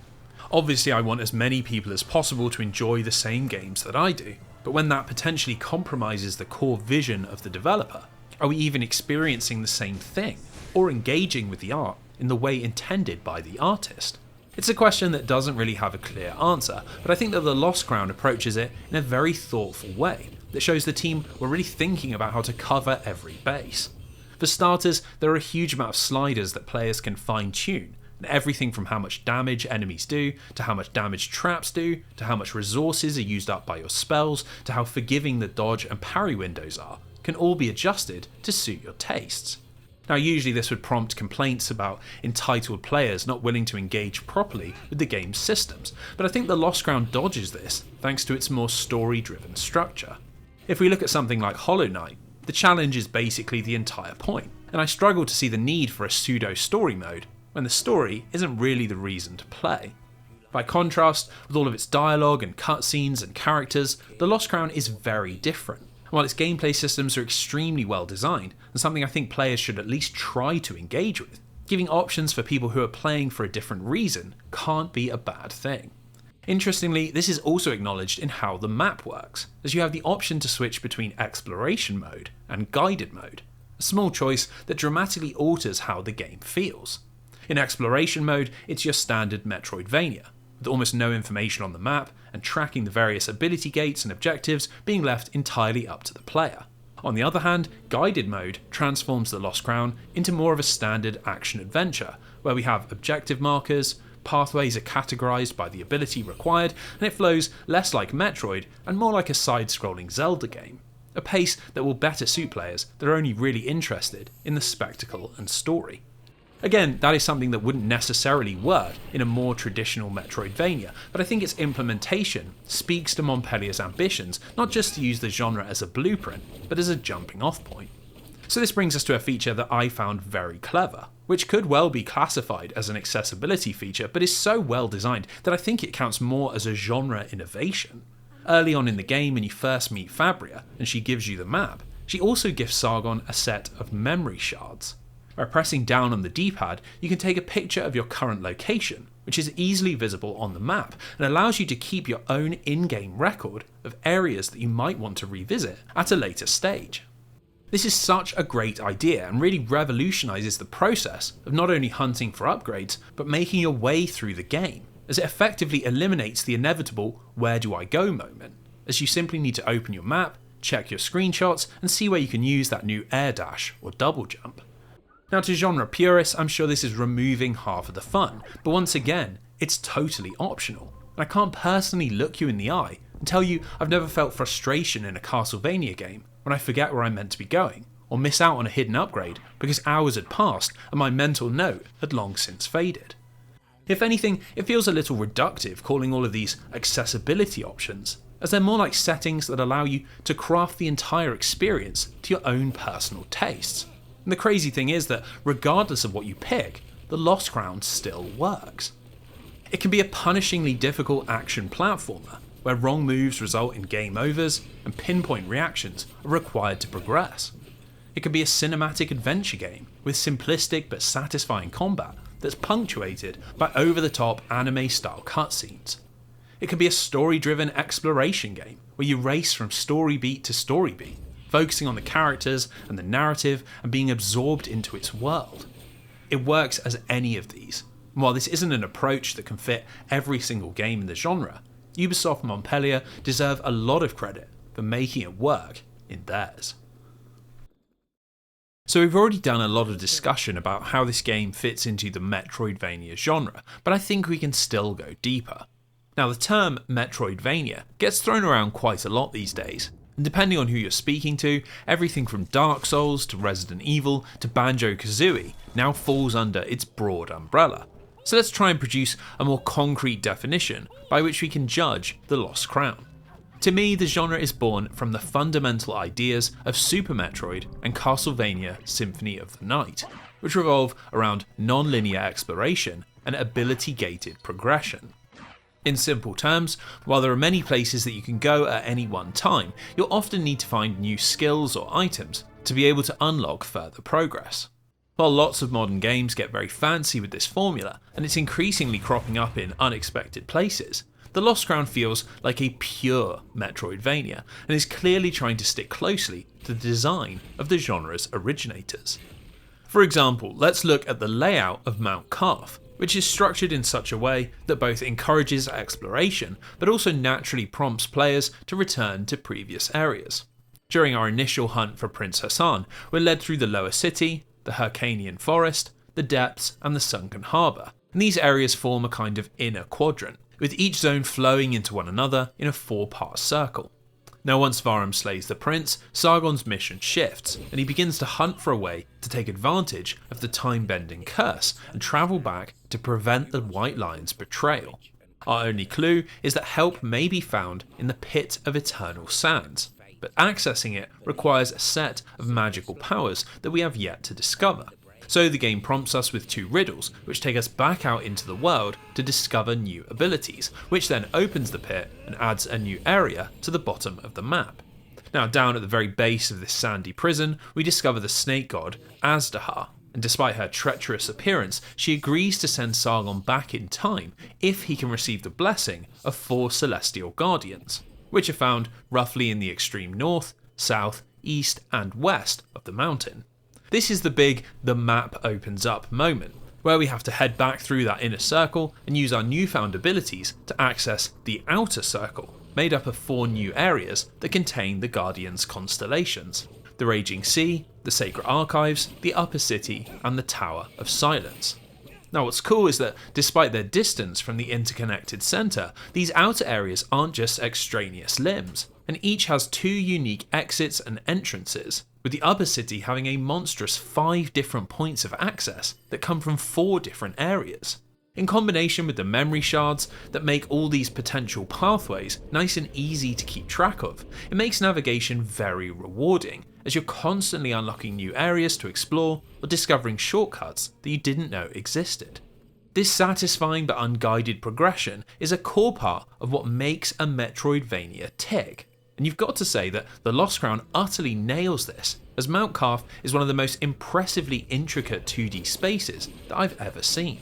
Obviously, I want as many people as possible to enjoy the same games that I do, but when that potentially compromises the core vision of the developer, are we even experiencing the same thing, or engaging with the art in the way intended by the artist? It's a question that doesn't really have a clear answer, but I think that the Lost Crown approaches it in a very thoughtful way that shows the team were really thinking about how to cover every base. For starters, there are a huge amount of sliders that players can fine-tune, and everything from how much damage enemies do, to how much damage traps do, to how much resources are used up by your spells, to how forgiving the dodge and parry windows are, can all be adjusted to suit your tastes. Now, usually this would prompt complaints about entitled players not willing to engage properly with the game's systems, but I think the Lost Crown dodges this thanks to its more story-driven structure. If we look at something like Hollow Knight, the challenge is basically the entire point, and I struggle to see the need for a pseudo-story mode when the story isn't really the reason to play. By contrast, with all of its dialogue and cutscenes and characters, the Lost Crown is very different. While its gameplay systems are extremely well designed, and something I think players should at least try to engage with, giving options for people who are playing for a different reason can't be a bad thing. Interestingly, this is also acknowledged in how the map works, as you have the option to switch between exploration mode and guided mode, a small choice that dramatically alters how the game feels. In exploration mode, it's your standard Metroidvania, with almost no information on the map and tracking the various ability gates and objectives being left entirely up to the player. On the other hand, guided mode transforms the Lost Crown into more of a standard action-adventure, where we have objective markers, pathways are categorised by the ability required, and it flows less like Metroid and more like a side-scrolling Zelda game, a pace that will better suit players that are only really interested in the spectacle and story. Again, that is something that wouldn't necessarily work in a more traditional Metroidvania, but I think its implementation speaks to Montpellier's ambitions not just to use the genre as a blueprint, but as a jumping off point. So this brings us to a feature that I found very clever, which could well be classified as an accessibility feature, but is so well designed that I think it counts more as a genre innovation. Early on in the game, when you first meet Fabria and she gives you the map, she also gives Sargon a set of memory shards. By pressing down on the D-pad, you can take a picture of your current location, which is easily visible on the map and allows you to keep your own in-game record of areas that you might want to revisit at a later stage. This is such a great idea and really revolutionises the process of not only hunting for upgrades, but making your way through the game, as it effectively eliminates the inevitable "where do I go" moment, as you simply need to open your map, check your screenshots, and see where you can use that new air dash or double jump. Now, to genre purists, I'm sure this is removing half of the fun, but once again, it's totally optional. And I can't personally look you in the eye and tell you I've never felt frustration in a Castlevania game when I forget where I'm meant to be going, or miss out on a hidden upgrade because hours had passed and my mental note had long since faded. If anything, it feels a little reductive calling all of these accessibility options, as they're more like settings that allow you to craft the entire experience to your own personal tastes. And the crazy thing is that regardless of what you pick, the Lost Crown still works. It can be a punishingly difficult action platformer, where wrong moves result in game overs and pinpoint reactions are required to progress. It can be a cinematic adventure game with simplistic but satisfying combat that's punctuated by over-the-top anime-style cutscenes. It can be a story-driven exploration game where you race from story beat to story beat, focusing on the characters and the narrative and being absorbed into its world. It works as any of these. And while this isn't an approach that can fit every single game in the genre, Ubisoft Montpellier deserve a lot of credit for making it work in theirs. So we've already done a lot of discussion about how this game fits into the Metroidvania genre, but I think we can still go deeper. Now the term Metroidvania gets thrown around quite a lot these days, and depending on who you're speaking to, everything from Dark Souls to Resident Evil to Banjo-Kazooie now falls under its broad umbrella. So let's try and produce a more concrete definition by which we can judge the Lost Crown. To me, the genre is born from the fundamental ideas of Super Metroid and Castlevania Symphony of the Night, which revolve around non-linear exploration and ability-gated progression. In simple terms, while there are many places that you can go at any one time, you'll often need to find new skills or items to be able to unlock further progress. While lots of modern games get very fancy with this formula, and it's increasingly cropping up in unexpected places, The Lost Crown feels like a pure Metroidvania, and is clearly trying to stick closely to the design of the genre's originators. For example, let's look at the layout of Mount Carth, which is structured in such a way that both encourages exploration, but also naturally prompts players to return to previous areas. During our initial hunt for Prince Hassan, we're led through the lower city, the Hyrcanian forest, the depths, and the sunken harbour, and these areas form a kind of inner quadrant, with each zone flowing into one another in a 4-part circle. Now once Varum slays the prince, Sargon's mission shifts, and he begins to hunt for a way to take advantage of the time-bending curse and travel back to prevent the White Lion's betrayal. Our only clue is that help may be found in the Pit of Eternal Sands, but accessing it requires a set of magical powers that we have yet to discover. So the game prompts us with 2 riddles, which take us back out into the world to discover new abilities, which then opens the pit and adds a new area to the bottom of the map. Now down at the very base of this sandy prison, we discover the snake god Azdaha, and despite her treacherous appearance, she agrees to send Sargon back in time if he can receive the blessing of 4 celestial guardians, which are found roughly in the extreme north, south, east and west of the mountain. This is the big "the map opens up" moment, where we have to head back through that inner circle and use our newfound abilities to access the outer circle, made up of 4 new areas that contain the Guardians' constellations: the Raging Sea, the Sacred Archives, the Upper City, and the Tower of Silence. Now what's cool is that despite their distance from the interconnected centre, these outer areas aren't just extraneous limbs, and each has 2 unique exits and entrances, with the Upper City having a monstrous 5 different points of access that come from 4 different areas. In combination with the memory shards that make all these potential pathways nice and easy to keep track of, it makes navigation very rewarding, as you're constantly unlocking new areas to explore or discovering shortcuts that you didn't know existed. This satisfying but unguided progression is a core part of what makes a Metroidvania tick. And you've got to say that The Lost Crown utterly nails this, as Mount Carth is one of the most impressively intricate 2D spaces that I've ever seen.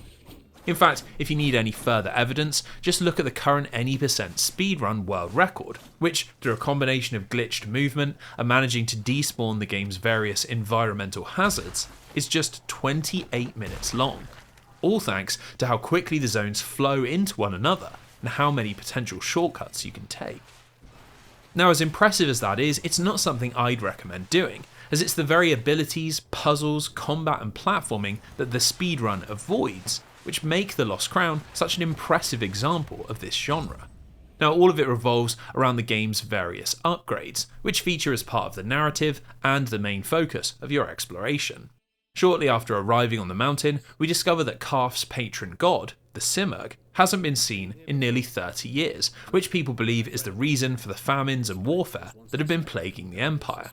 In fact, if you need any further evidence, just look at the current any% speedrun world record, which, through a combination of glitched movement and managing to despawn the game's various environmental hazards, is just 28 minutes long. All thanks to how quickly the zones flow into one another and how many potential shortcuts you can take. Now, as impressive as that is, it's not something I'd recommend doing, as it's the very abilities, puzzles, combat and platforming that the speedrun avoids, which make The Lost Crown such an impressive example of this genre. Now, all of it revolves around the game's various upgrades, which feature as part of the narrative and the main focus of your exploration. Shortly after arriving on the mountain, we discover that Karth's patron god, the Simurgh, hasn't been seen in nearly 30 years, which people believe is the reason for the famines and warfare that have been plaguing the Empire.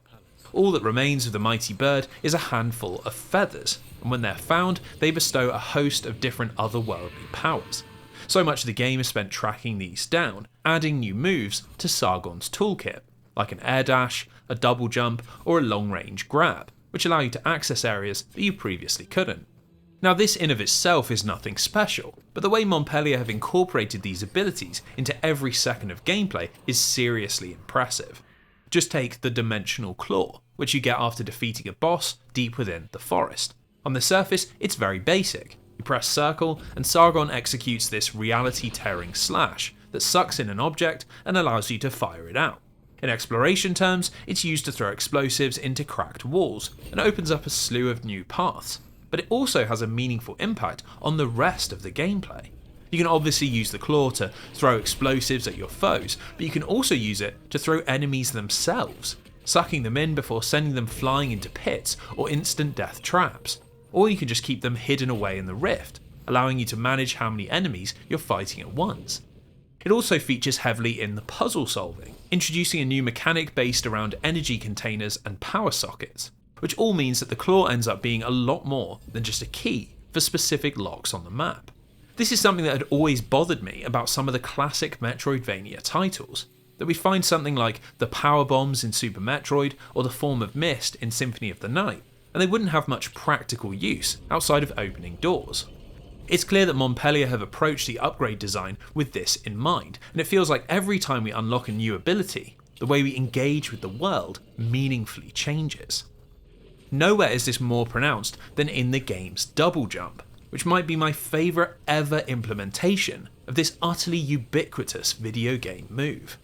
All that remains of the mighty bird is a handful of feathers, and when they're found, they bestow a host of different otherworldly powers. So much of the game is spent tracking these down, adding new moves to Sargon's toolkit, like an air dash, a double jump, or a long-range grab, which allow you to access areas that you previously couldn't. Now, this in of itself is nothing special, but the way Montpellier have incorporated these abilities into every second of gameplay is seriously impressive. Just take the Dimensional Claw, which you get after defeating a boss deep within the forest. On the surface, it's very basic. You press circle, and Sargon executes this reality-tearing slash that sucks in an object and allows you to fire it out. In exploration terms, it's used to throw explosives into cracked walls and opens up a slew of new paths, but it also has a meaningful impact on the rest of the gameplay. You can obviously use the claw to throw explosives at your foes, but you can also use it to throw enemies themselves, sucking them in before sending them flying into pits or instant death traps. Or you can just keep them hidden away in the rift, allowing you to manage how many enemies you're fighting at once. It also features heavily in the puzzle solving, introducing a new mechanic based around energy containers and power sockets, which all means that the claw ends up being a lot more than just a key for specific locks on the map. This is something that had always bothered me about some of the classic Metroidvania titles, that we find something like the power bombs in Super Metroid or the form of mist in Symphony of the Night, and they wouldn't have much practical use outside of opening doors. It's clear that Montpellier have approached the upgrade design with this in mind, and it feels like every time we unlock a new ability, the way we engage with the world meaningfully changes. Nowhere is this more pronounced than in the game's double jump, which might be my favourite ever implementation of this utterly ubiquitous video game move.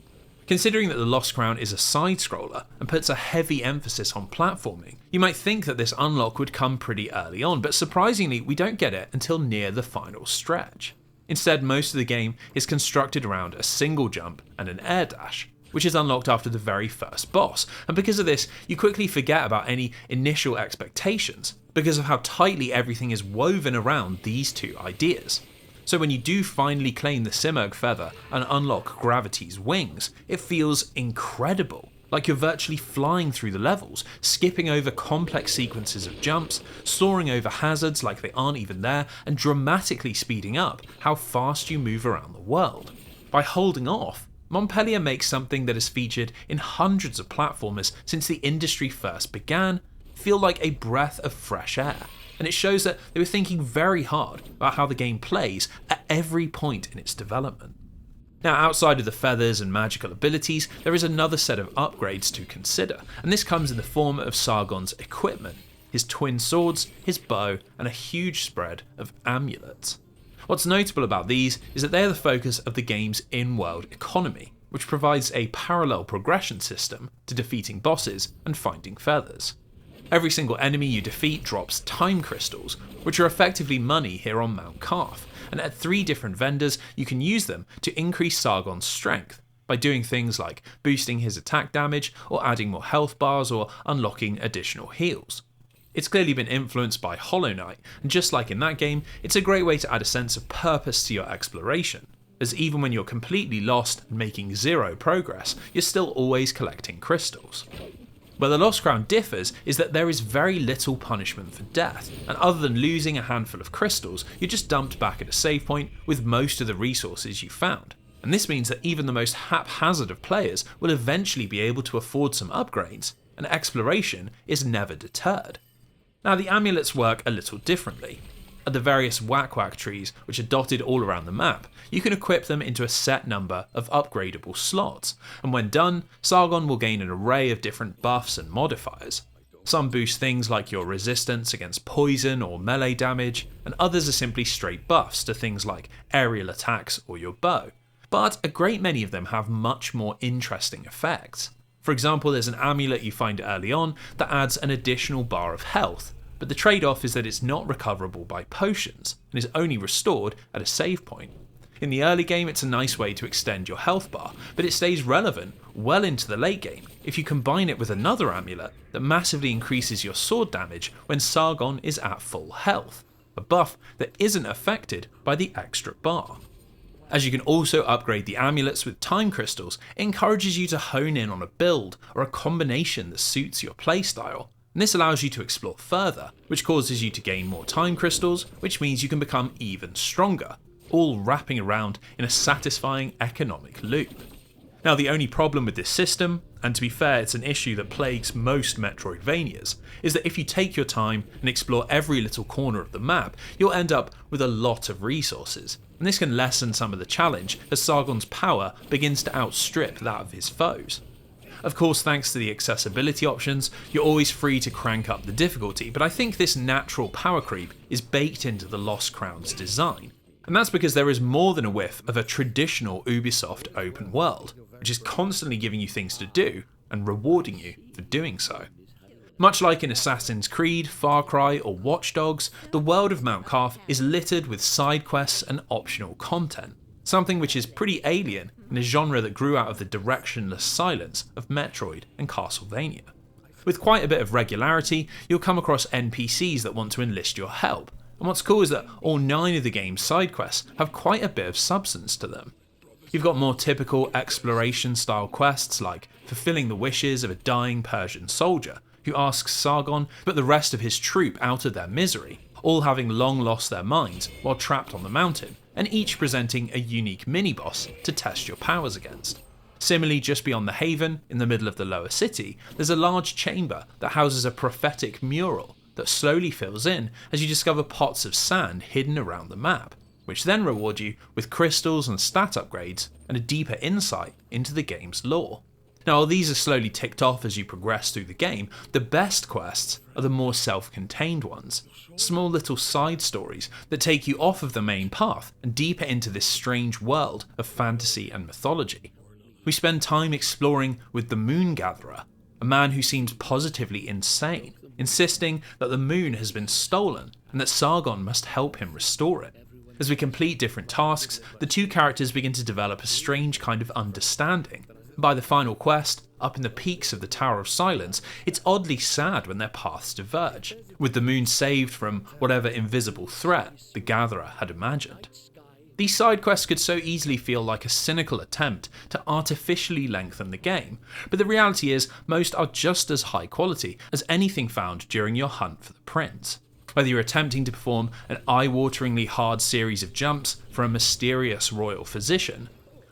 Considering that the Lost Crown is a side-scroller and puts a heavy emphasis on platforming, you might think that this unlock would come pretty early on, but surprisingly we don't get it until near the final stretch. Instead, most of the game is constructed around a single jump and an air dash, which is unlocked after the very first boss, and because of this, you quickly forget about any initial expectations, because of how tightly everything is woven around these two ideas. So when you do finally claim the Simurgh feather and unlock Gravity's wings, it feels incredible, like you're virtually flying through the levels, skipping over complex sequences of jumps, soaring over hazards like they aren't even there, and dramatically speeding up how fast you move around the world. By holding off, Montpellier makes something that has featured in hundreds of platformers since the industry first began feel like a breath of fresh air, and it shows that they were thinking very hard about how the game plays at every point in its development. Now, outside of the feathers and magical abilities, there is another set of upgrades to consider, and this comes in the form of Sargon's equipment, his twin swords, his bow, and a huge spread of amulets. What's notable about these is that they are the focus of the game's in-world economy, which provides a parallel progression system to defeating bosses and finding feathers. Every single enemy you defeat drops time crystals, which are effectively money here on Mount Karth, and at 3 different vendors you can use them to increase Sargon's strength, by doing things like boosting his attack damage, or adding more health bars, or unlocking additional heals. It's clearly been influenced by Hollow Knight, and just like in that game, it's a great way to add a sense of purpose to your exploration, as even when you're completely lost and making 0 progress, you're still always collecting crystals. Where the Lost Crown differs is that there is very little punishment for death, and other than losing a handful of crystals, you're just dumped back at a save point with most of the resources you found. And this means that even the most haphazard of players will eventually be able to afford some upgrades, and exploration is never deterred. Now, the amulets work a little differently. At the various whack-whack trees, which are dotted all around the map, you can equip them into a set number of upgradable slots, and when done, Sargon will gain an array of different buffs and modifiers. Some boost things like your resistance against poison or melee damage, and others are simply straight buffs to things like aerial attacks or your bow. But a great many of them have much more interesting effects. For example, there's an amulet you find early on that adds an additional bar of health, but the trade-off is that it's not recoverable by potions, and is only restored at a save point. In the early game, it's a nice way to extend your health bar, but it stays relevant well into the late game if you combine it with another amulet that massively increases your sword damage when Sargon is at full health, a buff that isn't affected by the extra bar. As you can also upgrade the amulets with time crystals, it encourages you to hone in on a build or a combination that suits your playstyle. And this allows you to explore further, which causes you to gain more time crystals, which means you can become even stronger, all wrapping around in a satisfying economic loop. Now, the only problem with this system, and to be fair it's an issue that plagues most Metroidvanias, is that if you take your time and explore every little corner of the map, you'll end up with a lot of resources, and this can lessen some of the challenge as Sargon's power begins to outstrip that of his foes. Of course, thanks to the accessibility options, you're always free to crank up the difficulty, but I think this natural power creep is baked into the Lost Crown's design. And that's because there is more than a whiff of a traditional Ubisoft open world, which is constantly giving you things to do and rewarding you for doing so. Much like in Assassin's Creed, Far Cry or Watch Dogs, the world of Mount Carth is littered with side quests and optional content, something which is pretty alien in a genre that grew out of the directionless silence of Metroid and Castlevania. With quite a bit of regularity, you'll come across NPCs that want to enlist your help, and what's cool is that all 9 of the game's side quests have quite a bit of substance to them. You've got more typical exploration style quests like fulfilling the wishes of a dying Persian soldier who asks Sargon to put the rest of his troop out of their misery, all having long lost their minds while trapped on the mountain, and each presenting a unique mini-boss to test your powers against. Similarly, just beyond the haven, in the middle of the lower city, there's a large chamber that houses a prophetic mural that slowly fills in as you discover pots of sand hidden around the map, which then reward you with crystals and stat upgrades and a deeper insight into the game's lore. Now, while these are slowly ticked off as you progress through the game, the best quests are the more self-contained ones, small little side stories that take you off of the main path and deeper into this strange world of fantasy and mythology. We spend time exploring with the Moon Gatherer, a man who seems positively insane, insisting that the moon has been stolen and that Sargon must help him restore it. As we complete different tasks, the two characters begin to develop a strange kind of understanding. By the final quest, up in the peaks of the Tower of Silence, it's oddly sad when their paths diverge, with the moon saved from whatever invisible threat the Gatherer had imagined. These side quests could so easily feel like a cynical attempt to artificially lengthen the game, but the reality is most are just as high quality as anything found during your hunt for the prince. Whether you're attempting to perform an eye-wateringly hard series of jumps for a mysterious royal physician,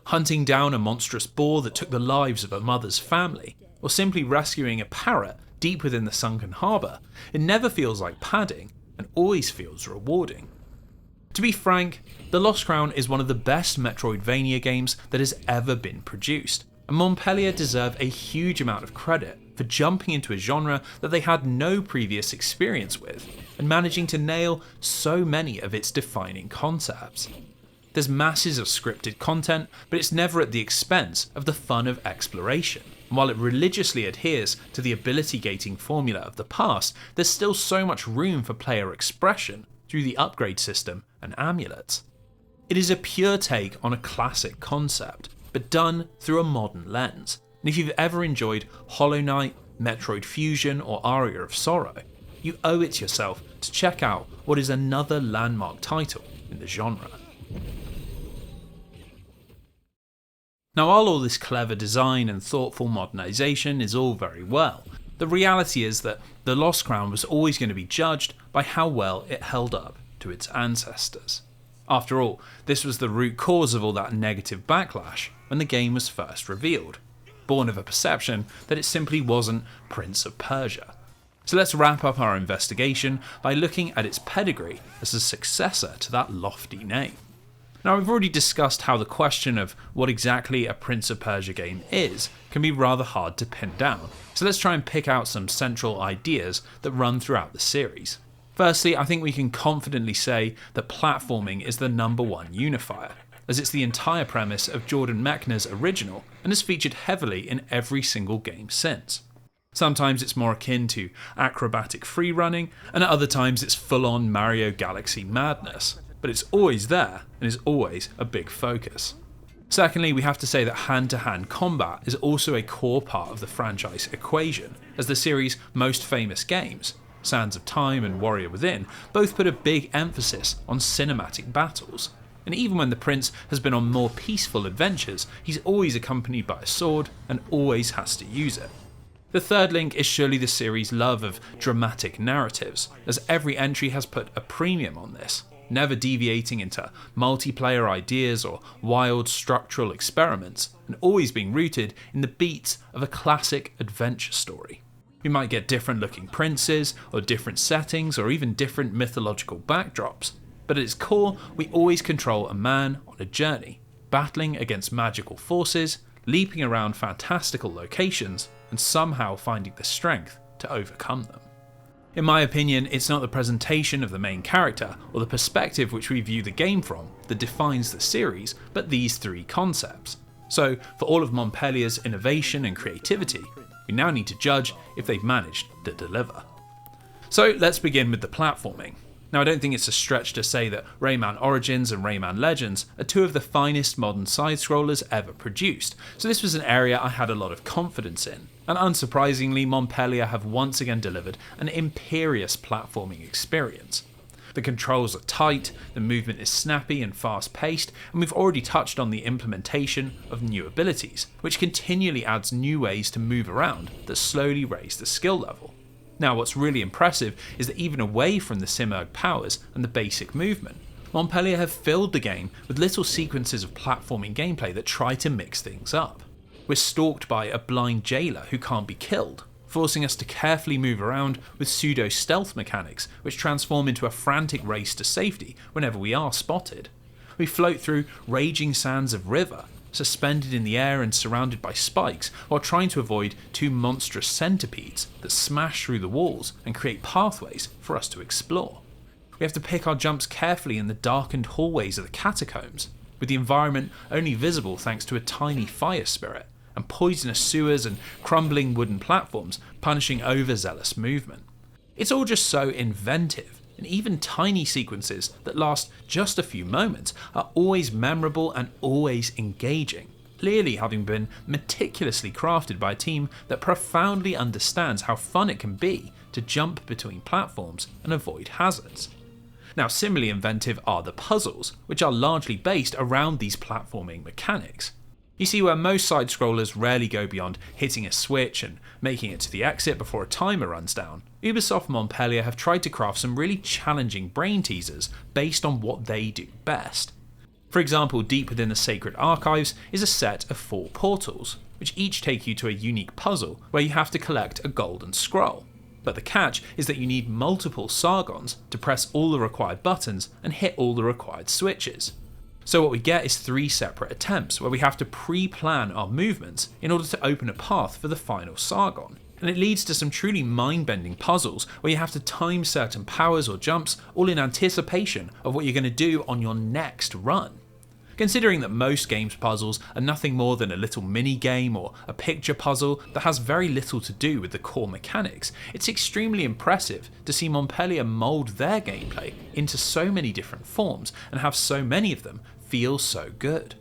hunting down a monstrous boar that took the lives of a mother's family, or simply rescuing a parrot deep within the sunken harbour, it never feels like padding and always feels rewarding. To be frank, The Lost Crown is one of the best Metroidvania games that has ever been produced, and Montpellier deserve a huge amount of credit for jumping into a genre that they had no previous experience with, and managing to nail so many of its defining concepts. There's masses of scripted content, but it's never at the expense of the fun of exploration. And while it religiously adheres to the ability gating formula of the past, there's still so much room for player expression through the upgrade system and amulets. It is a pure take on a classic concept, but done through a modern lens. And if you've ever enjoyed Hollow Knight, Metroid Fusion, or Aria of Sorrow, you owe it to yourself to check out what is another landmark title in the genre. Now, while all this clever design and thoughtful modernisation is all very well, the reality is that The Lost Crown was always going to be judged by how well it held up to its ancestors. After all, this was the root cause of all that negative backlash when the game was first revealed, born of a perception that it simply wasn't Prince of Persia. So let's wrap up our investigation by looking at its pedigree as a successor to that lofty name. Now, we've already discussed how the question of what exactly a Prince of Persia game is can be rather hard to pin down, so let's try and pick out some central ideas that run throughout the series. Firstly, I think we can confidently say that platforming is the #1 unifier, as it's the entire premise of Jordan Mechner's original and has featured heavily in every single game since. Sometimes it's more akin to acrobatic freerunning, and at other times it's full-on Mario Galaxy madness. but it's always there and is always a big focus. Secondly, we have to say that hand-to-hand combat is also a core part of the franchise equation, as the series' most famous games, Sands of Time and Warrior Within, both put a big emphasis on cinematic battles. And even when the prince has been on more peaceful adventures, he's always accompanied by a sword and always has to use it. The third link is surely the series' love of dramatic narratives, as every entry has put a premium on this, never deviating into multiplayer ideas or wild structural experiments, and always being rooted in the beats of a classic adventure story. We might get different looking princes, or different settings, or even different mythological backdrops, but at its core, we always control a man on a journey, battling against magical forces, leaping around fantastical locations, and somehow finding the strength to overcome them. In my opinion, it's not the presentation of the main character or the perspective which we view the game from that defines the series, but these three concepts. So, for all of Montpellier's innovation and creativity, we now need to judge if they've managed to deliver. So let's begin with the platforming. Now, I don't think it's a stretch to say that Rayman Origins and Rayman Legends are two of the finest modern side-scrollers ever produced, so this was an area I had a lot of confidence in. And unsurprisingly, Montpellier have once again delivered an imperious platforming experience. The controls are tight, the movement is snappy and fast-paced, and we've already touched on the implementation of new abilities, which continually adds new ways to move around that slowly raise the skill level. Now, what's really impressive is that even away from the Simurgh powers and the basic movement, Montpellier have filled the game with little sequences of platforming gameplay that try to mix things up. We're stalked by a blind jailer who can't be killed, forcing us to carefully move around with pseudo-stealth mechanics which transform into a frantic race to safety whenever we are spotted. We float through raging sands of river, suspended in the air and surrounded by spikes, while trying to avoid two monstrous centipedes that smash through the walls and create pathways for us to explore. We have to pick our jumps carefully in the darkened hallways of the catacombs, with the environment only visible thanks to a tiny fire spirit, and poisonous sewers and crumbling wooden platforms punishing overzealous movement. It's all just so inventive, and even tiny sequences that last just a few moments are always memorable and always engaging, clearly having been meticulously crafted by a team that profoundly understands how fun it can be to jump between platforms and avoid hazards. Now, similarly inventive are the puzzles, which are largely based around these platforming mechanics. You see, where most side-scrollers rarely go beyond hitting a switch and making it to the exit before a timer runs down, Ubisoft Montpellier have tried to craft some really challenging brain teasers based on what they do best. For example, deep within the Sacred Archives is a set of 4 portals, which each take you to a unique puzzle where you have to collect a golden scroll. But the catch is that you need multiple Sargons to press all the required buttons and hit all the required switches. So what we get is 3 separate attempts where we have to pre-plan our movements in order to open a path for the final Sargon. And it leads to some truly mind-bending puzzles where you have to time certain powers or jumps all in anticipation of what you're going to do on your next run. Considering that most games puzzles are nothing more than a little mini-game or a picture puzzle that has very little to do with the core mechanics, it's extremely impressive to see Montpellier mould their gameplay into so many different forms and have so many of them feel so good.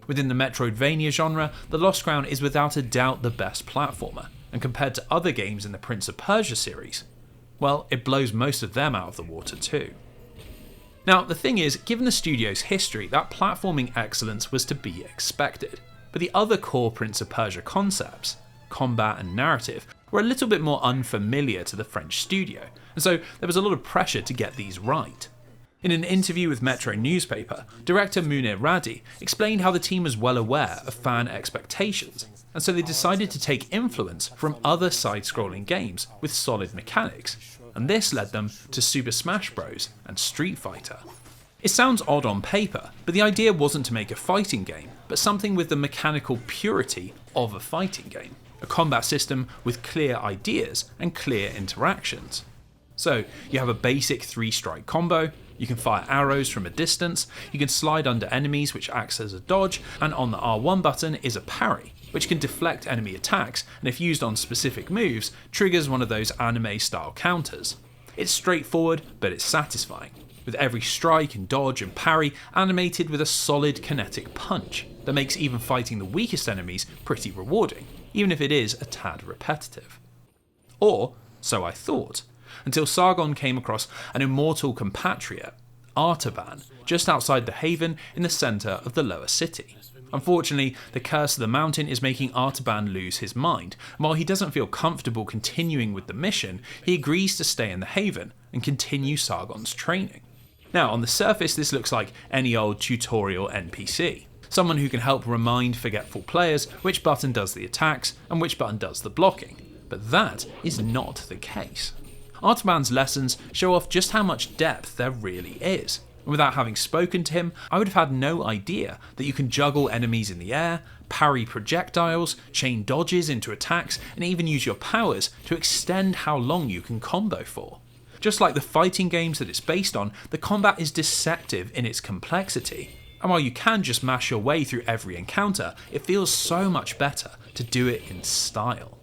Within the Metroidvania genre, The Lost Crown is without a doubt the best platformer, and compared to other games in the Prince of Persia series, well, it blows most of them out of the water too. Now, the thing is, given the studio's history, that platforming excellence was to be expected, but the other core Prince of Persia concepts, combat and narrative, were a little bit more unfamiliar to the French studio, and so there was a lot of pressure to get these right. In an interview with Metro newspaper, director Munir Radi explained how the team was well aware of fan expectations, and so they decided to take influence from other side-scrolling games with solid mechanics, and this led them to Super Smash Bros. And Street Fighter. It sounds odd on paper, but the idea wasn't to make a fighting game, but something with the mechanical purity of a fighting game, a combat system with clear ideas and clear interactions. So, you have a basic 3-strike combo, you can fire arrows from a distance, you can slide under enemies which acts as a dodge, and on the R1 button is a parry, which can deflect enemy attacks, and if used on specific moves, triggers one of those anime-style counters. It's straightforward, but it's satisfying, with every strike and dodge and parry animated with a solid kinetic punch that makes even fighting the weakest enemies pretty rewarding, even if it is a tad repetitive. Or, so I thought, until Sargon came across an immortal compatriot, Artaban, just outside the haven in the centre of the lower city. Unfortunately, the curse of the mountain is making Artaban lose his mind, and while he doesn't feel comfortable continuing with the mission, he agrees to stay in the haven and continue Sargon's training. Now, on the surface, this looks like any old tutorial NPC. Someone who can help remind forgetful players which button does the attacks and which button does the blocking. But that is not the case. Artaban's lessons show off just how much depth there really is. And without having spoken to him, I would have had no idea that you can juggle enemies in the air, parry projectiles, chain dodges into attacks, and even use your powers to extend how long you can combo for. Just like the fighting games that it's based on, the combat is deceptive in its complexity. And while you can just mash your way through every encounter, it feels so much better to do it in style.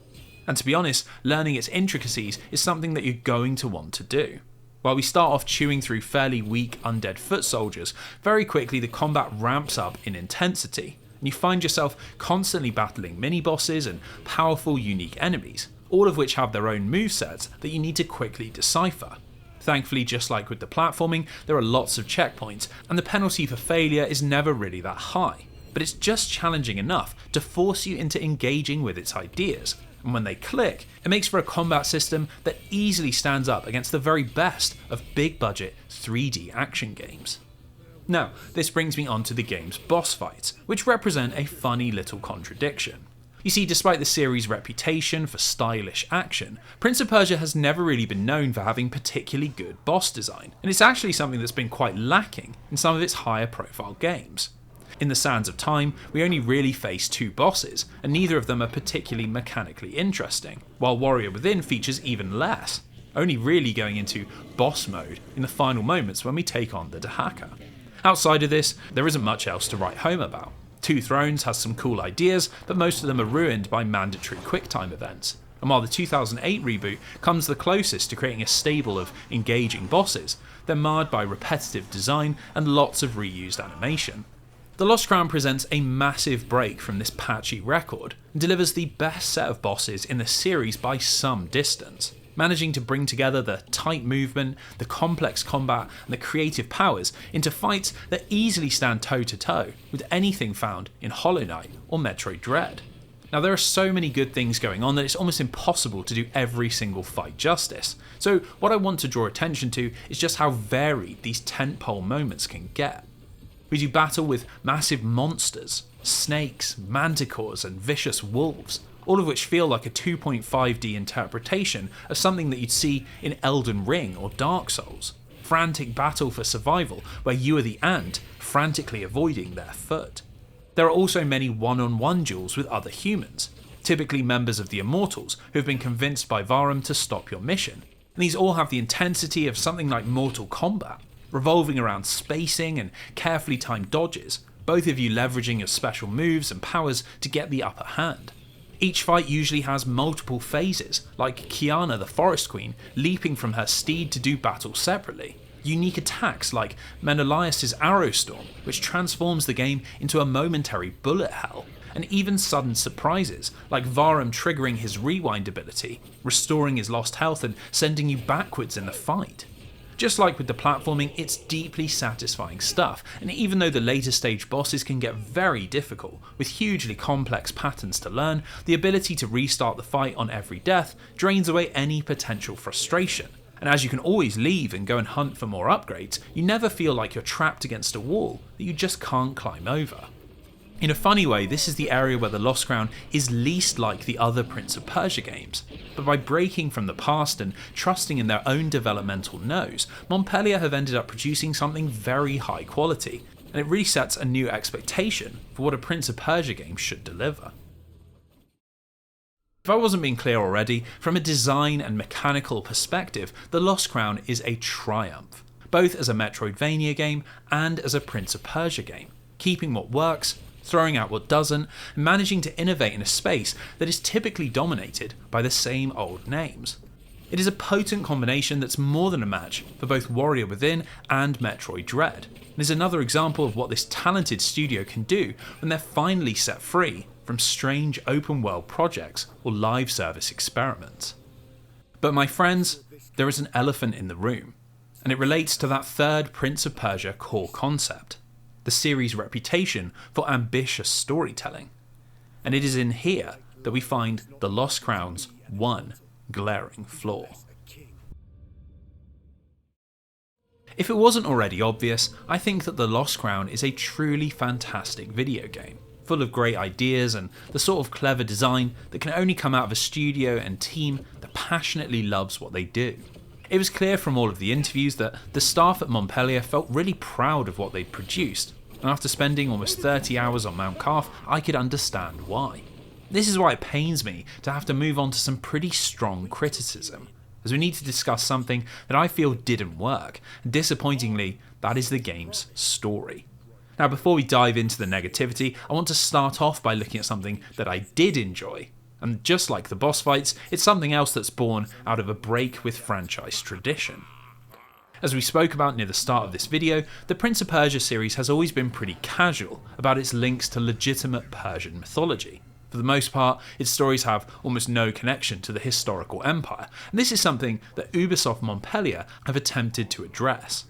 And to be honest, learning its intricacies is something that you're going to want to do. While we start off chewing through fairly weak undead foot soldiers, very quickly the combat ramps up in intensity, and you find yourself constantly battling mini-bosses and powerful unique enemies, all of which have their own movesets that you need to quickly decipher. Thankfully, just like with the platforming, there are lots of checkpoints, and the penalty for failure is never really that high, but it's just challenging enough to force you into engaging with its ideas. And when they click, it makes for a combat system that easily stands up against the very best of big budget 3D action games. Now, this brings me on to the game's boss fights, which represent a funny little contradiction. You see, despite the series' reputation for stylish action, Prince of Persia has never really been known for having particularly good boss design, and it's actually something that's been quite lacking in some of its higher profile games. In the Sands of Time, we only really face two bosses, and neither of them are particularly mechanically interesting, while Warrior Within features even less, only really going into boss mode in the final moments when we take on the Dahaka. Outside of this, there isn't much else to write home about. Two Thrones has some cool ideas, but most of them are ruined by mandatory QuickTime events. And while the 2008 reboot comes the closest to creating a stable of engaging bosses, they're marred by repetitive design and lots of reused animation. The Lost Crown presents a massive break from this patchy record and delivers the best set of bosses in the series by some distance, managing to bring together the tight movement, the complex combat, and the creative powers into fights that easily stand toe-to-toe with anything found in Hollow Knight or Metroid Dread. Now, there are so many good things going on that it's almost impossible to do every single fight justice, so what I want to draw attention to is just how varied these tentpole moments can get. We do battle with massive monsters, snakes, manticores, and vicious wolves, all of which feel like a 2.5D interpretation of something that you'd see in Elden Ring or Dark Souls. Frantic battle for survival, where you are the ant, frantically avoiding their foot. There are also many one-on-one duels with other humans, typically members of the Immortals who have been convinced by Varum to stop your mission, and these all have the intensity of something like Mortal Kombat, revolving around spacing and carefully timed dodges, both of you leveraging your special moves and powers to get the upper hand. Each fight usually has multiple phases, like Kiana the Forest Queen leaping from her steed to do battle separately, unique attacks like Menelaus' Arrow Storm, which transforms the game into a momentary bullet hell, and even sudden surprises like Varum triggering his rewind ability, restoring his lost health and sending you backwards in the fight. Just like with the platforming, it's deeply satisfying stuff, and even though the later stage bosses can get very difficult, with hugely complex patterns to learn, the ability to restart the fight on every death drains away any potential frustration. And as you can always leave and go and hunt for more upgrades, you never feel like you're trapped against a wall that you just can't climb over. In a funny way, this is the area where the Lost Crown is least like the other Prince of Persia games, but by breaking from the past and trusting in their own developmental nose, Montpellier have ended up producing something very high quality, and it really sets a new expectation for what a Prince of Persia game should deliver. If I wasn't being clear already, from a design and mechanical perspective, the Lost Crown is a triumph, both as a Metroidvania game and as a Prince of Persia game, keeping what works, throwing out what doesn't, and managing to innovate in a space that is typically dominated by the same old names. It is a potent combination that's more than a match for both Warrior Within and Metroid Dread, and is another example of what this talented studio can do when they're finally set free from strange open world projects or live service experiments. But my friends, there is an elephant in the room, and it relates to that third Prince of Persia core concept, the series' reputation for ambitious storytelling. And it is in here that we find the Lost Crown's one glaring flaw. If it wasn't already obvious, I think that The Lost Crown is a truly fantastic video game, full of great ideas and the sort of clever design that can only come out of a studio and team that passionately loves what they do. It was clear from all of the interviews that the staff at Montpellier felt really proud of what they'd produced, and after spending almost 30 hours on Mount Carth, I could understand why. This is why it pains me to have to move on to some pretty strong criticism, as we need to discuss something that I feel didn't work, and disappointingly, that is the game's story. Now, before we dive into the negativity, I want to start off by looking at something that I did enjoy, and just like the boss fights, it's something else that's born out of a break with franchise tradition. As we spoke about near the start of this video, the Prince of Persia series has always been pretty casual about its links to legitimate Persian mythology. For the most part, its stories have almost no connection to the historical empire, and this is something that Ubisoft Montpellier have attempted to address.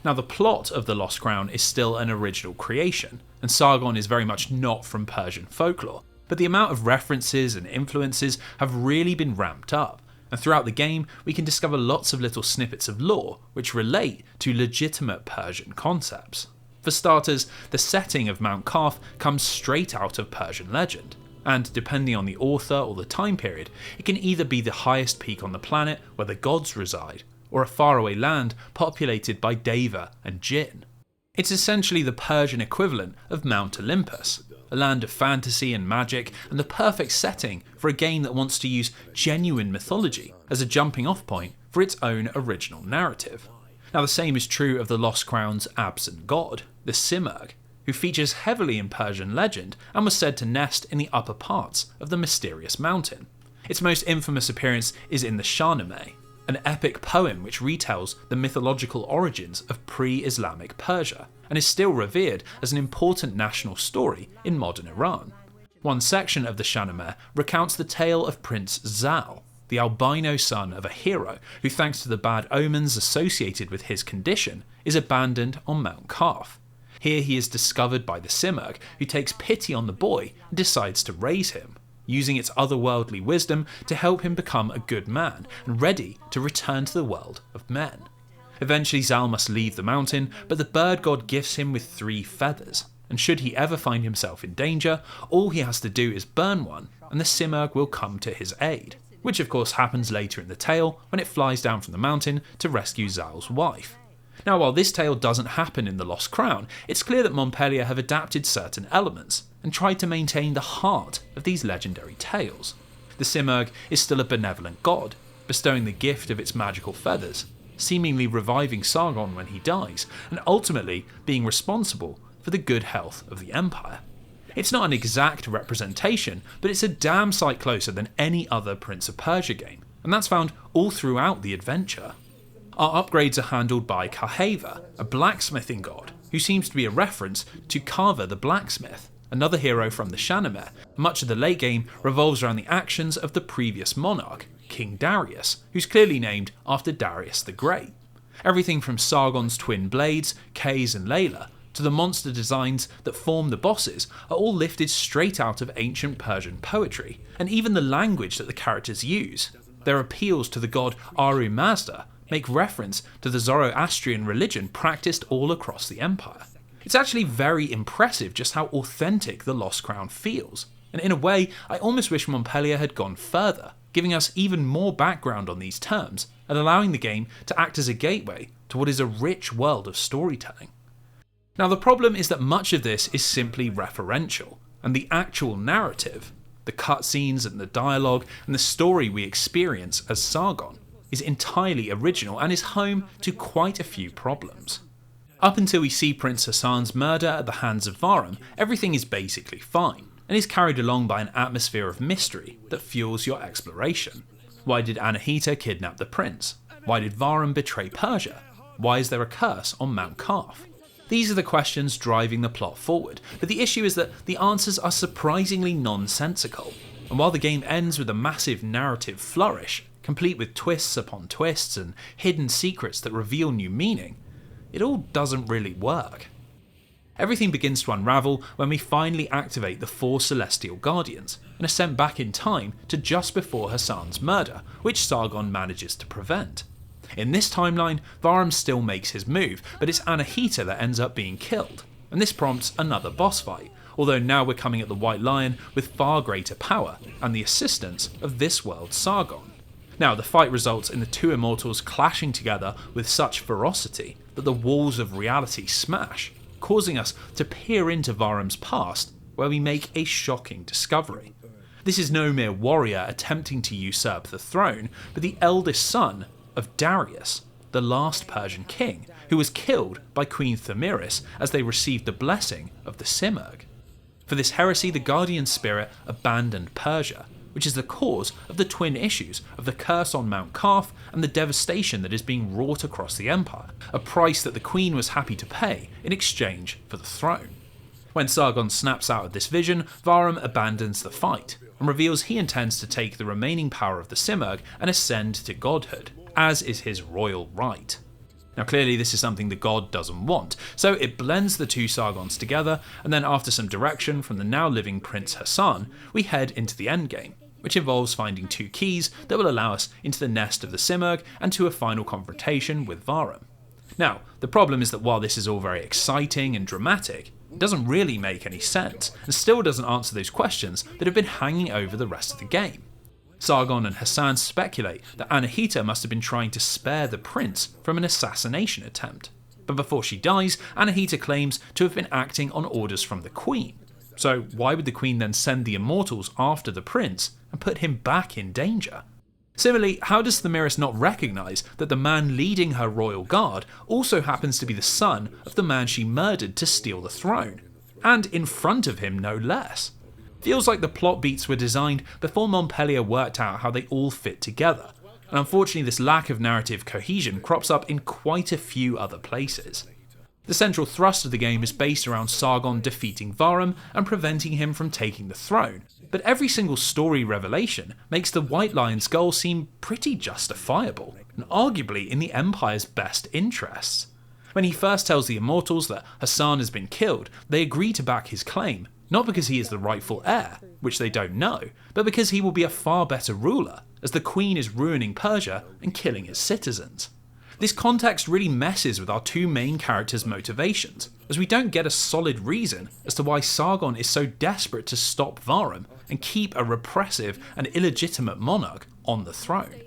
Now, the plot of The Lost Crown is still an original creation, and Sargon is very much not from Persian folklore, but the amount of references and influences have really been ramped up, and throughout the game we can discover lots of little snippets of lore which relate to legitimate Persian concepts. For starters, the setting of Mount Carth comes straight out of Persian legend, and depending on the author or the time period, it can either be the highest peak on the planet where the gods reside, or a faraway land populated by Deva and Jinn. It's essentially the Persian equivalent of Mount Olympus, a land of fantasy and magic, and the perfect setting for a game that wants to use genuine mythology as a jumping off point for its own original narrative. Now, the same is true of the Lost Crown's absent god, the Simurgh, who features heavily in Persian legend and was said to nest in the upper parts of the mysterious mountain. Its most infamous appearance is in the Shahnameh, an epic poem which retells the mythological origins of pre-Islamic Persia, and is still revered as an important national story in modern Iran. One section of the Shahnameh recounts the tale of Prince Zal, the albino son of a hero who, thanks to the bad omens associated with his condition, is abandoned on Mount Carth. Here he is discovered by the Simurgh, who takes pity on the boy and decides to raise him, using its otherworldly wisdom to help him become a good man and ready to return to the world of men. Eventually Zal must leave the mountain, but the bird god gifts him with 3 feathers, and should he ever find himself in danger, all he has to do is burn one and the Simurgh will come to his aid, which of course happens later in the tale when it flies down from the mountain to rescue Zal's wife. Now, while this tale doesn't happen in The Lost Crown, it's clear that Montpellier have adapted certain elements and tried to maintain the heart of these legendary tales. The Simurgh is still a benevolent god, bestowing the gift of its magical feathers, seemingly reviving Sargon when he dies, and ultimately being responsible for the good health of the empire. It's not an exact representation, but it's a damn sight closer than any other Prince of Persia game, and that's found all throughout the adventure. Our upgrades are handled by Kaheva, a blacksmithing god, who seems to be a reference to Kava the blacksmith, another hero from the Shahnameh. Much of the late game revolves around the actions of the previous monarch, King Darius, who's clearly named after Darius the Great. Everything from Sargon's twin blades, Kays and Layla, to the monster designs that form the bosses are all lifted straight out of ancient Persian poetry, and even the language that the characters use. Their appeals to the god Aru Mazda make reference to the Zoroastrian religion practiced all across the empire. It's actually very impressive just how authentic The Lost Crown feels, and in a way I almost wish Montpellier had gone further, giving us even more background on these terms and allowing the game to act as a gateway to what is a rich world of storytelling. Now, the problem is that much of this is simply referential, and the actual narrative, the cutscenes and the dialogue and the story we experience as Sargon, is entirely original and is home to quite a few problems. Up until we see Prince Hassan's murder at the hands of Varum, everything is basically fine, and is carried along by an atmosphere of mystery that fuels your exploration. Why did Anahita kidnap the prince? Why did Varum betray Persia? Why is there a curse on Mount Karth? These are the questions driving the plot forward, but the issue is that the answers are surprisingly nonsensical. And while the game ends with a massive narrative flourish, complete with twists upon twists and hidden secrets that reveal new meaning, it all doesn't really work. Everything begins to unravel when we finally activate the 4 Celestial Guardians and are sent back in time to just before Hassan's murder, which Sargon manages to prevent. In this timeline, Varum still makes his move, but it's Anahita that ends up being killed, and this prompts another boss fight, although now we're coming at the White Lion with far greater power and the assistance of this world's Sargon. Now, the fight results in the 2 immortals clashing together with such ferocity that the walls of reality smash, causing us to peer into Varum's past, where we make a shocking discovery. This is no mere warrior attempting to usurp the throne, but the eldest son of Darius, the last Persian king, who was killed by Queen Thamiris as they received the blessing of the Simurgh. For this heresy, the guardian spirit abandoned Persia, which is the cause of the twin issues of the curse on Mount Karth and the devastation that is being wrought across the empire, a price that the queen was happy to pay in exchange for the throne. When Sargon snaps out of this vision, Varum abandons the fight and reveals he intends to take the remaining power of the Simurgh and ascend to godhood, as is his royal right. Now clearly this is something the god doesn't want, so it blends the 2 Sargons together, and then after some direction from the now living Prince Hassan, we head into the endgame, which involves finding 2 keys that will allow us into the nest of the Simurgh and to a final confrontation with Varum. Now, the problem is that while this is all very exciting and dramatic, it doesn't really make any sense, and still doesn't answer those questions that have been hanging over the rest of the game. Sargon and Hassan speculate that Anahita must have been trying to spare the prince from an assassination attempt. But before she dies, Anahita claims to have been acting on orders from the queen. So why would the queen then send the immortals after the prince and put him back in danger? Similarly, how does Thamiris not recognise that the man leading her royal guard also happens to be the son of the man she murdered to steal the throne? And in front of him, no less. Feels like the plot beats were designed before Montpellier worked out how they all fit together, and unfortunately this lack of narrative cohesion crops up in quite a few other places. The central thrust of the game is based around Sargon defeating Varum and preventing him from taking the throne, but every single story revelation makes the White Lion's goal seem pretty justifiable, and arguably in the Empire's best interests. When he first tells the immortals that Hassan has been killed, they agree to back his claim, not because he is the rightful heir, which they don't know, but because he will be a far better ruler, as the queen is ruining Persia and killing its citizens. This context really messes with our 2 main characters' motivations, as we don't get a solid reason as to why Sargon is so desperate to stop Varum and keep a repressive and illegitimate monarch on the throne.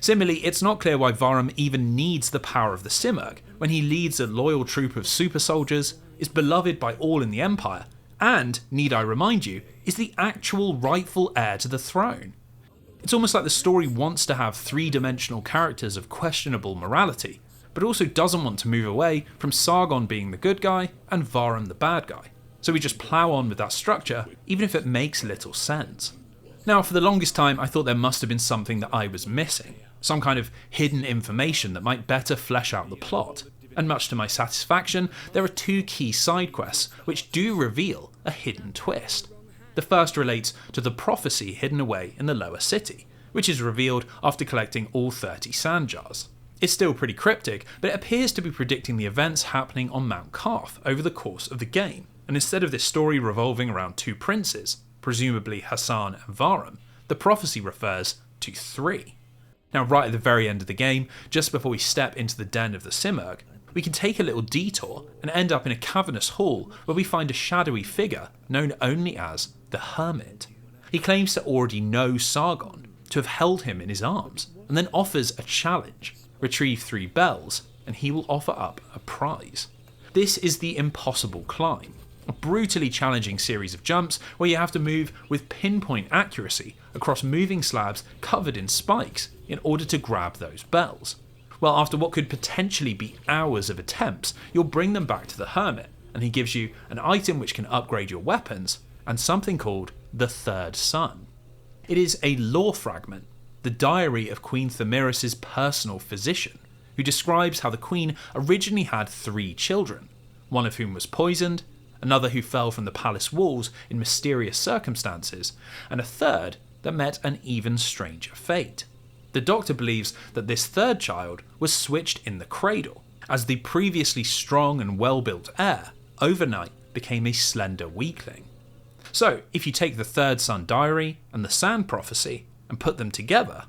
Similarly, it's not clear why Varum even needs the power of the Simurgh when he leads a loyal troop of super soldiers, is beloved by all in the Empire, and, need I remind you, is the actual rightful heir to the throne. It's almost like the story wants to have 3-dimensional characters of questionable morality, but also doesn't want to move away from Sargon being the good guy and Varum the bad guy. So we just plough on with that structure, even if it makes little sense. Now, for the longest time, I thought there must have been something that I was missing, some kind of hidden information that might better flesh out the plot. And much to my satisfaction, there are 2 key side quests which do reveal a hidden twist. The first relates to the prophecy hidden away in the lower city, which is revealed after collecting all 30 sand jars. It's still pretty cryptic, but it appears to be predicting the events happening on Mount Karth over the course of the game, and instead of this story revolving around 2 princes, presumably Hassan and Varum, the prophecy refers to 3. Now, right at the very end of the game, just before we step into the den of the Simurgh, we can take a little detour and end up in a cavernous hall where we find a shadowy figure known only as the Hermit. He claims to already know Sargon, to have held him in his arms, and then offers a challenge: retrieve 3 bells and he will offer up a prize. This is the Impossible Climb, a brutally challenging series of jumps where you have to move with pinpoint accuracy across moving slabs covered in spikes in order to grab those bells. Well, after what could potentially be hours of attempts, you'll bring them back to the Hermit, and he gives you an item which can upgrade your weapons, and something called the Third Sun. It is a lore fragment the diary of Queen Themyris' personal physician, who describes how the Queen originally had 3 children, one of whom was poisoned, another who fell from the palace walls in mysterious circumstances, and a third that met an even stranger fate. The doctor believes that this third child was switched in the cradle, as the previously strong and well-built heir overnight became a slender weakling. So, if you take the third son diary and the sand prophecy and put them together,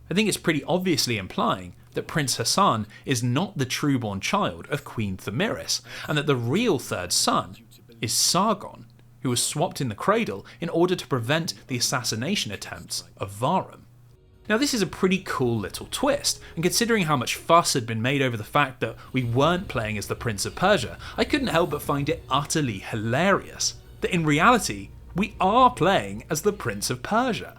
I think it's pretty obviously implying that Prince Hassan is not the trueborn child of Queen Themyris, and that the real third son is Sargon, who was swapped in the cradle in order to prevent the assassination attempts of Varum. Now, this is a pretty cool little twist, and considering how much fuss had been made over the fact that we weren't playing as the Prince of Persia, I couldn't help but find it utterly hilarious that in reality, we are playing as the Prince of Persia.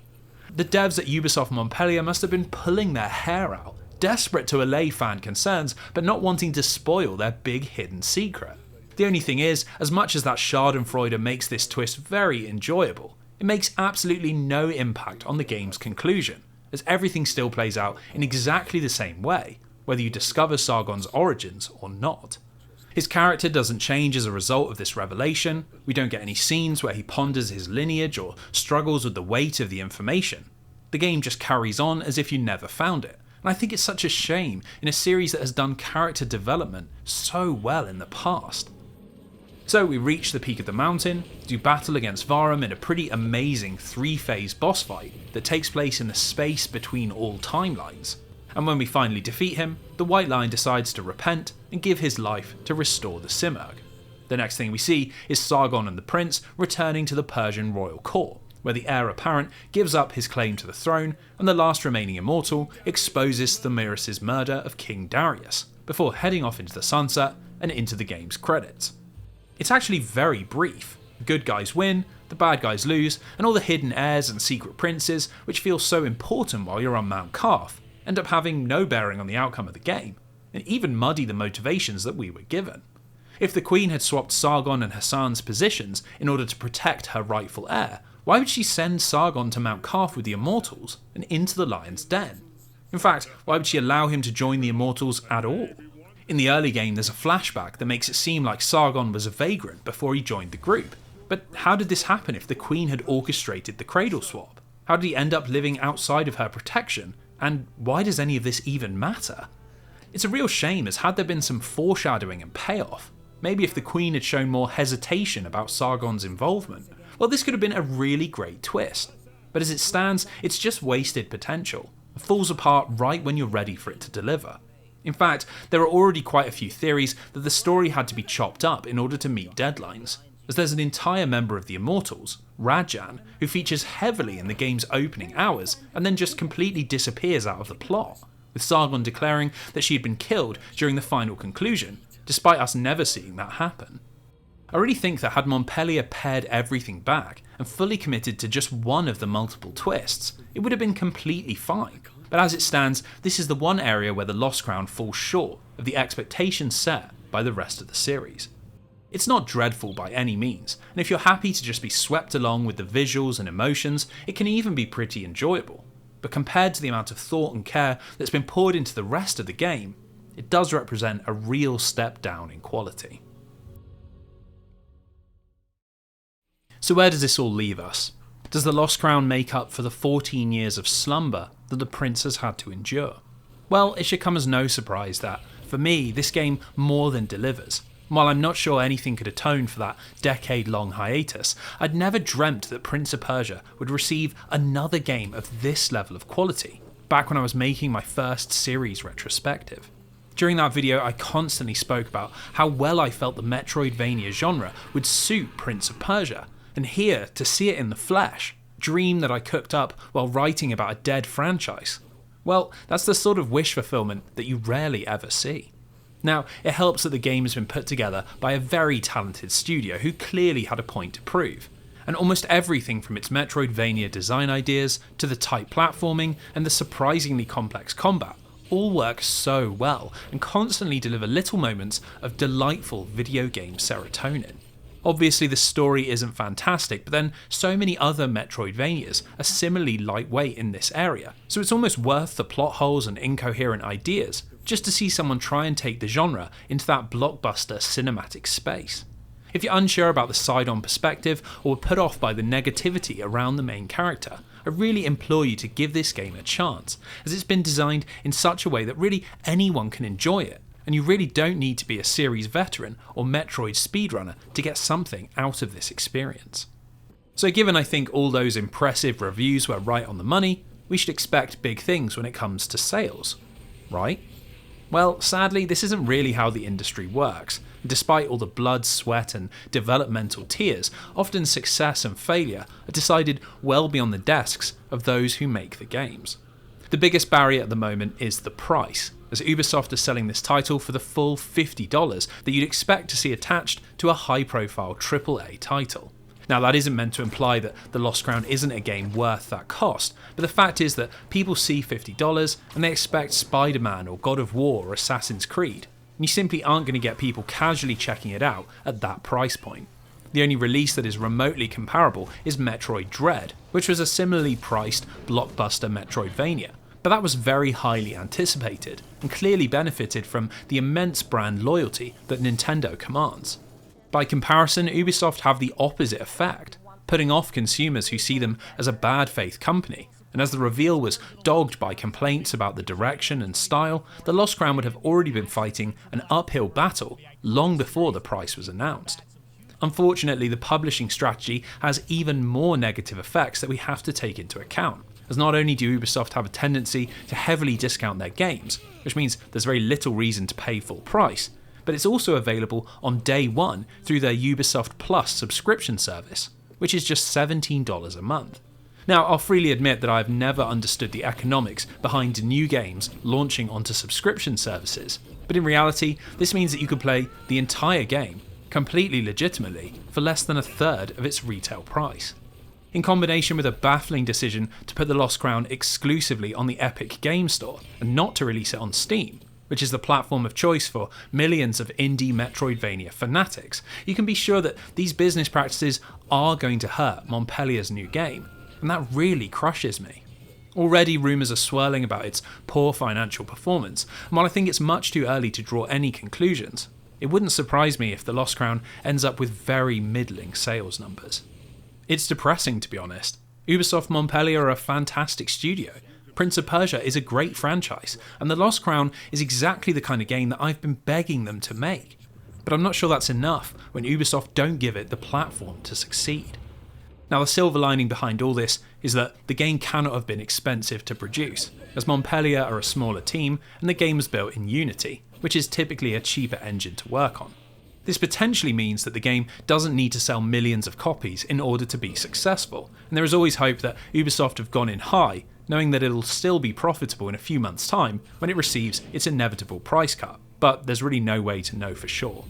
The devs at Ubisoft Montpellier must have been pulling their hair out, desperate to allay fan concerns, but not wanting to spoil their big hidden secret. The only thing is, as much as that schadenfreude makes this twist very enjoyable, it makes absolutely no impact on the game's conclusion, as everything still plays out in exactly the same way, whether you discover Sargon's origins or not. His character doesn't change as a result of this revelation, we don't get any scenes where he ponders his lineage or struggles with the weight of the information. The game just carries on as if you never found it, and I think it's such a shame in a series that has done character development so well in the past. So we reach the peak of the mountain, do battle against Varum in a pretty amazing 3-phase boss fight that takes place in the space between all timelines. And when we finally defeat him, the White Lion decides to repent and give his life to restore the Simurgh. The next thing we see is Sargon and the prince returning to the Persian royal court, where the heir apparent gives up his claim to the throne and the last remaining immortal exposes Themyris' murder of King Darius, before heading off into the sunset and into the game's credits. It's actually very brief. The good guys win, the bad guys lose, and all the hidden heirs and secret princes, which feel so important while you're on Mount Karth, end up having no bearing on the outcome of the game, and even muddy the motivations that we were given. If the Queen had swapped Sargon and Hassan's positions in order to protect her rightful heir, why would she send Sargon to Mount Karth with the Immortals and into the Lion's Den? In fact, why would she allow him to join the Immortals at all? In the early game, there's a flashback that makes it seem like Sargon was a vagrant before he joined the group. But how did this happen if the Queen had orchestrated the cradle swap? How did he end up living outside of her protection? And why does any of this even matter? It's a real shame, as had there been some foreshadowing and payoff, maybe if the Queen had shown more hesitation about Sargon's involvement, well, this could have been a really great twist. But as it stands, it's just wasted potential. It falls apart right when you're ready for it to deliver. In fact, there are already quite a few theories that the story had to be chopped up in order to meet deadlines, as there's an entire member of the Immortals, Rajan, who features heavily in the game's opening hours and then just completely disappears out of the plot, with Sargon declaring that she had been killed during the final conclusion, despite us never seeing that happen. I really think that had Montpellier pared everything back and fully committed to just one of the multiple twists, it would have been completely fine. But as it stands, this is the one area where the Lost Crown falls short of the expectations set by the rest of the series. It's not dreadful by any means, and if you're happy to just be swept along with the visuals and emotions, it can even be pretty enjoyable. But compared to the amount of thought and care that's been poured into the rest of the game, it does represent a real step down in quality. So where does this all leave us? Does the Lost Crown make up for the 14 years of slumber that the prince has had to endure? Well, it should come as no surprise that, for me, this game more than delivers. While I'm not sure anything could atone for that decade-long hiatus, I'd never dreamt that Prince of Persia would receive another game of this level of quality, back when I was making my first series retrospective. During that video, I constantly spoke about how well I felt the Metroidvania genre would suit Prince of Persia, and here, to see it in the flesh, dream that I cooked up while writing about a dead franchise, well, that's the sort of wish fulfillment that you rarely ever see. Now, it helps that the game has been put together by a very talented studio who clearly had a point to prove, and almost everything from its Metroidvania design ideas to the tight platforming and the surprisingly complex combat all work so well and constantly deliver little moments of delightful video game serotonin. Obviously the story isn't fantastic, but then so many other Metroidvanias are similarly lightweight in this area, so it's almost worth the plot holes and incoherent ideas just to see someone try and take the genre into that blockbuster cinematic space. If you're unsure about the side-on perspective or put off by the negativity around the main character, I really implore you to give this game a chance, as it's been designed in such a way that really anyone can enjoy it, and you really don't need to be a series veteran or Metroid speedrunner to get something out of this experience. So given I think all those impressive reviews were right on the money, we should expect big things when it comes to sales, right? Well, sadly, this isn't really how the industry works. Despite all the blood, sweat and developmental tears, often success and failure are decided well beyond the desks of those who make the games. The biggest barrier at the moment is the price, as Ubisoft is selling this title for the full $50 that you'd expect to see attached to a high-profile AAA title. Now, that isn't meant to imply that The Lost Crown isn't a game worth that cost, but the fact is that people see $50 and they expect Spider-Man or God of War or Assassin's Creed, and you simply aren't going to get people casually checking it out at that price point. The only release that is remotely comparable is Metroid Dread, which was a similarly priced blockbuster Metroidvania, but that was very highly anticipated and clearly benefited from the immense brand loyalty that Nintendo commands. By comparison, Ubisoft have the opposite effect, putting off consumers who see them as a bad faith company, and as the reveal was dogged by complaints about the direction and style, The Lost Crown would have already been fighting an uphill battle long before the price was announced. Unfortunately, the publishing strategy has even more negative effects that we have to take into account, as not only do Ubisoft have a tendency to heavily discount their games, which means there's very little reason to pay full price, but it's also available on day one through their Ubisoft Plus subscription service, which is just $17 a month. Now, I'll freely admit that I've never understood the economics behind new games launching onto subscription services, but in reality, this means that you could play the entire game completely legitimately for less than a third of its retail price. In combination with a baffling decision to put The Lost Crown exclusively on the Epic Game Store and not to release it on Steam, which is the platform of choice for millions of indie Metroidvania fanatics, you can be sure that these business practices are going to hurt Montpellier's new game, and that really crushes me. Already rumours are swirling about its poor financial performance, and while I think it's much too early to draw any conclusions, it wouldn't surprise me if The Lost Crown ends up with very middling sales numbers. It's depressing, to be honest. Ubisoft Montpellier are a fantastic studio. Prince of Persia is a great franchise, and The Lost Crown is exactly the kind of game that I've been begging them to make. But I'm not sure that's enough when Ubisoft don't give it the platform to succeed. Now, the silver lining behind all this is that the game cannot have been expensive to produce, as Montpellier are a smaller team and the game was built in Unity, which is typically a cheaper engine to work on. This potentially means that the game doesn't need to sell millions of copies in order to be successful, and there is always hope that Ubisoft have gone in high, knowing that it'll still be profitable in a few months' time when it receives its inevitable price cut, but there's really no way to know for sure.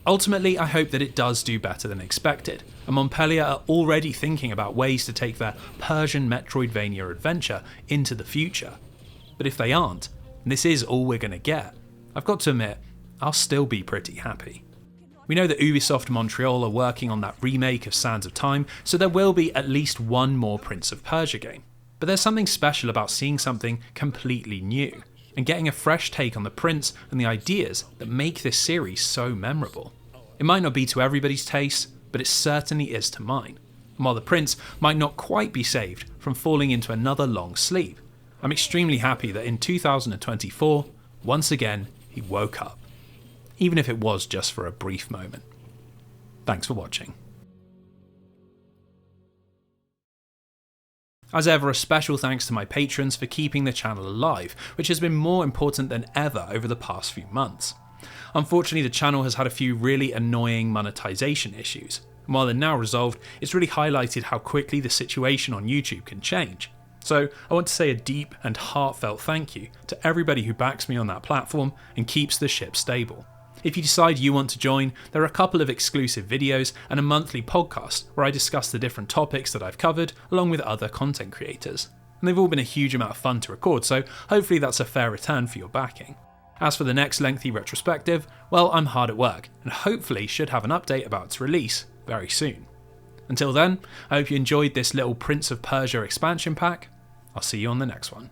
Ultimately, I hope that it does do better than expected, and Montpellier are already thinking about ways to take their Persian Metroidvania adventure into the future. But if they aren't, and this is all we're going to get, I've got to admit, I'll still be pretty happy. We know that Ubisoft Montreal are working on that remake of Sands of Time, so there will be at least one more Prince of Persia game. But there's something special about seeing something completely new, and getting a fresh take on the prince and the ideas that make this series so memorable. It might not be to everybody's taste, but it certainly is to mine. And while the prince might not quite be saved from falling into another long sleep, I'm extremely happy that in 2024, once again, he woke up. Even if it was just for a brief moment. Thanks for watching. As ever, a special thanks to my patrons for keeping the channel alive, which has been more important than ever over the past few months. Unfortunately, the channel has had a few really annoying monetization issues, and while they're now resolved, it's really highlighted how quickly the situation on YouTube can change. So I want to say a deep and heartfelt thank you to everybody who backs me on that platform and keeps the ship stable. If you decide you want to join, there are a couple of exclusive videos and a monthly podcast where I discuss the different topics that I've covered along with other content creators. And they've all been a huge amount of fun to record, so hopefully that's a fair return for your backing. As for the next lengthy retrospective, well, I'm hard at work, and hopefully should have an update about its release very soon. Until then, I hope you enjoyed this little Prince of Persia expansion pack. I'll see you on the next one.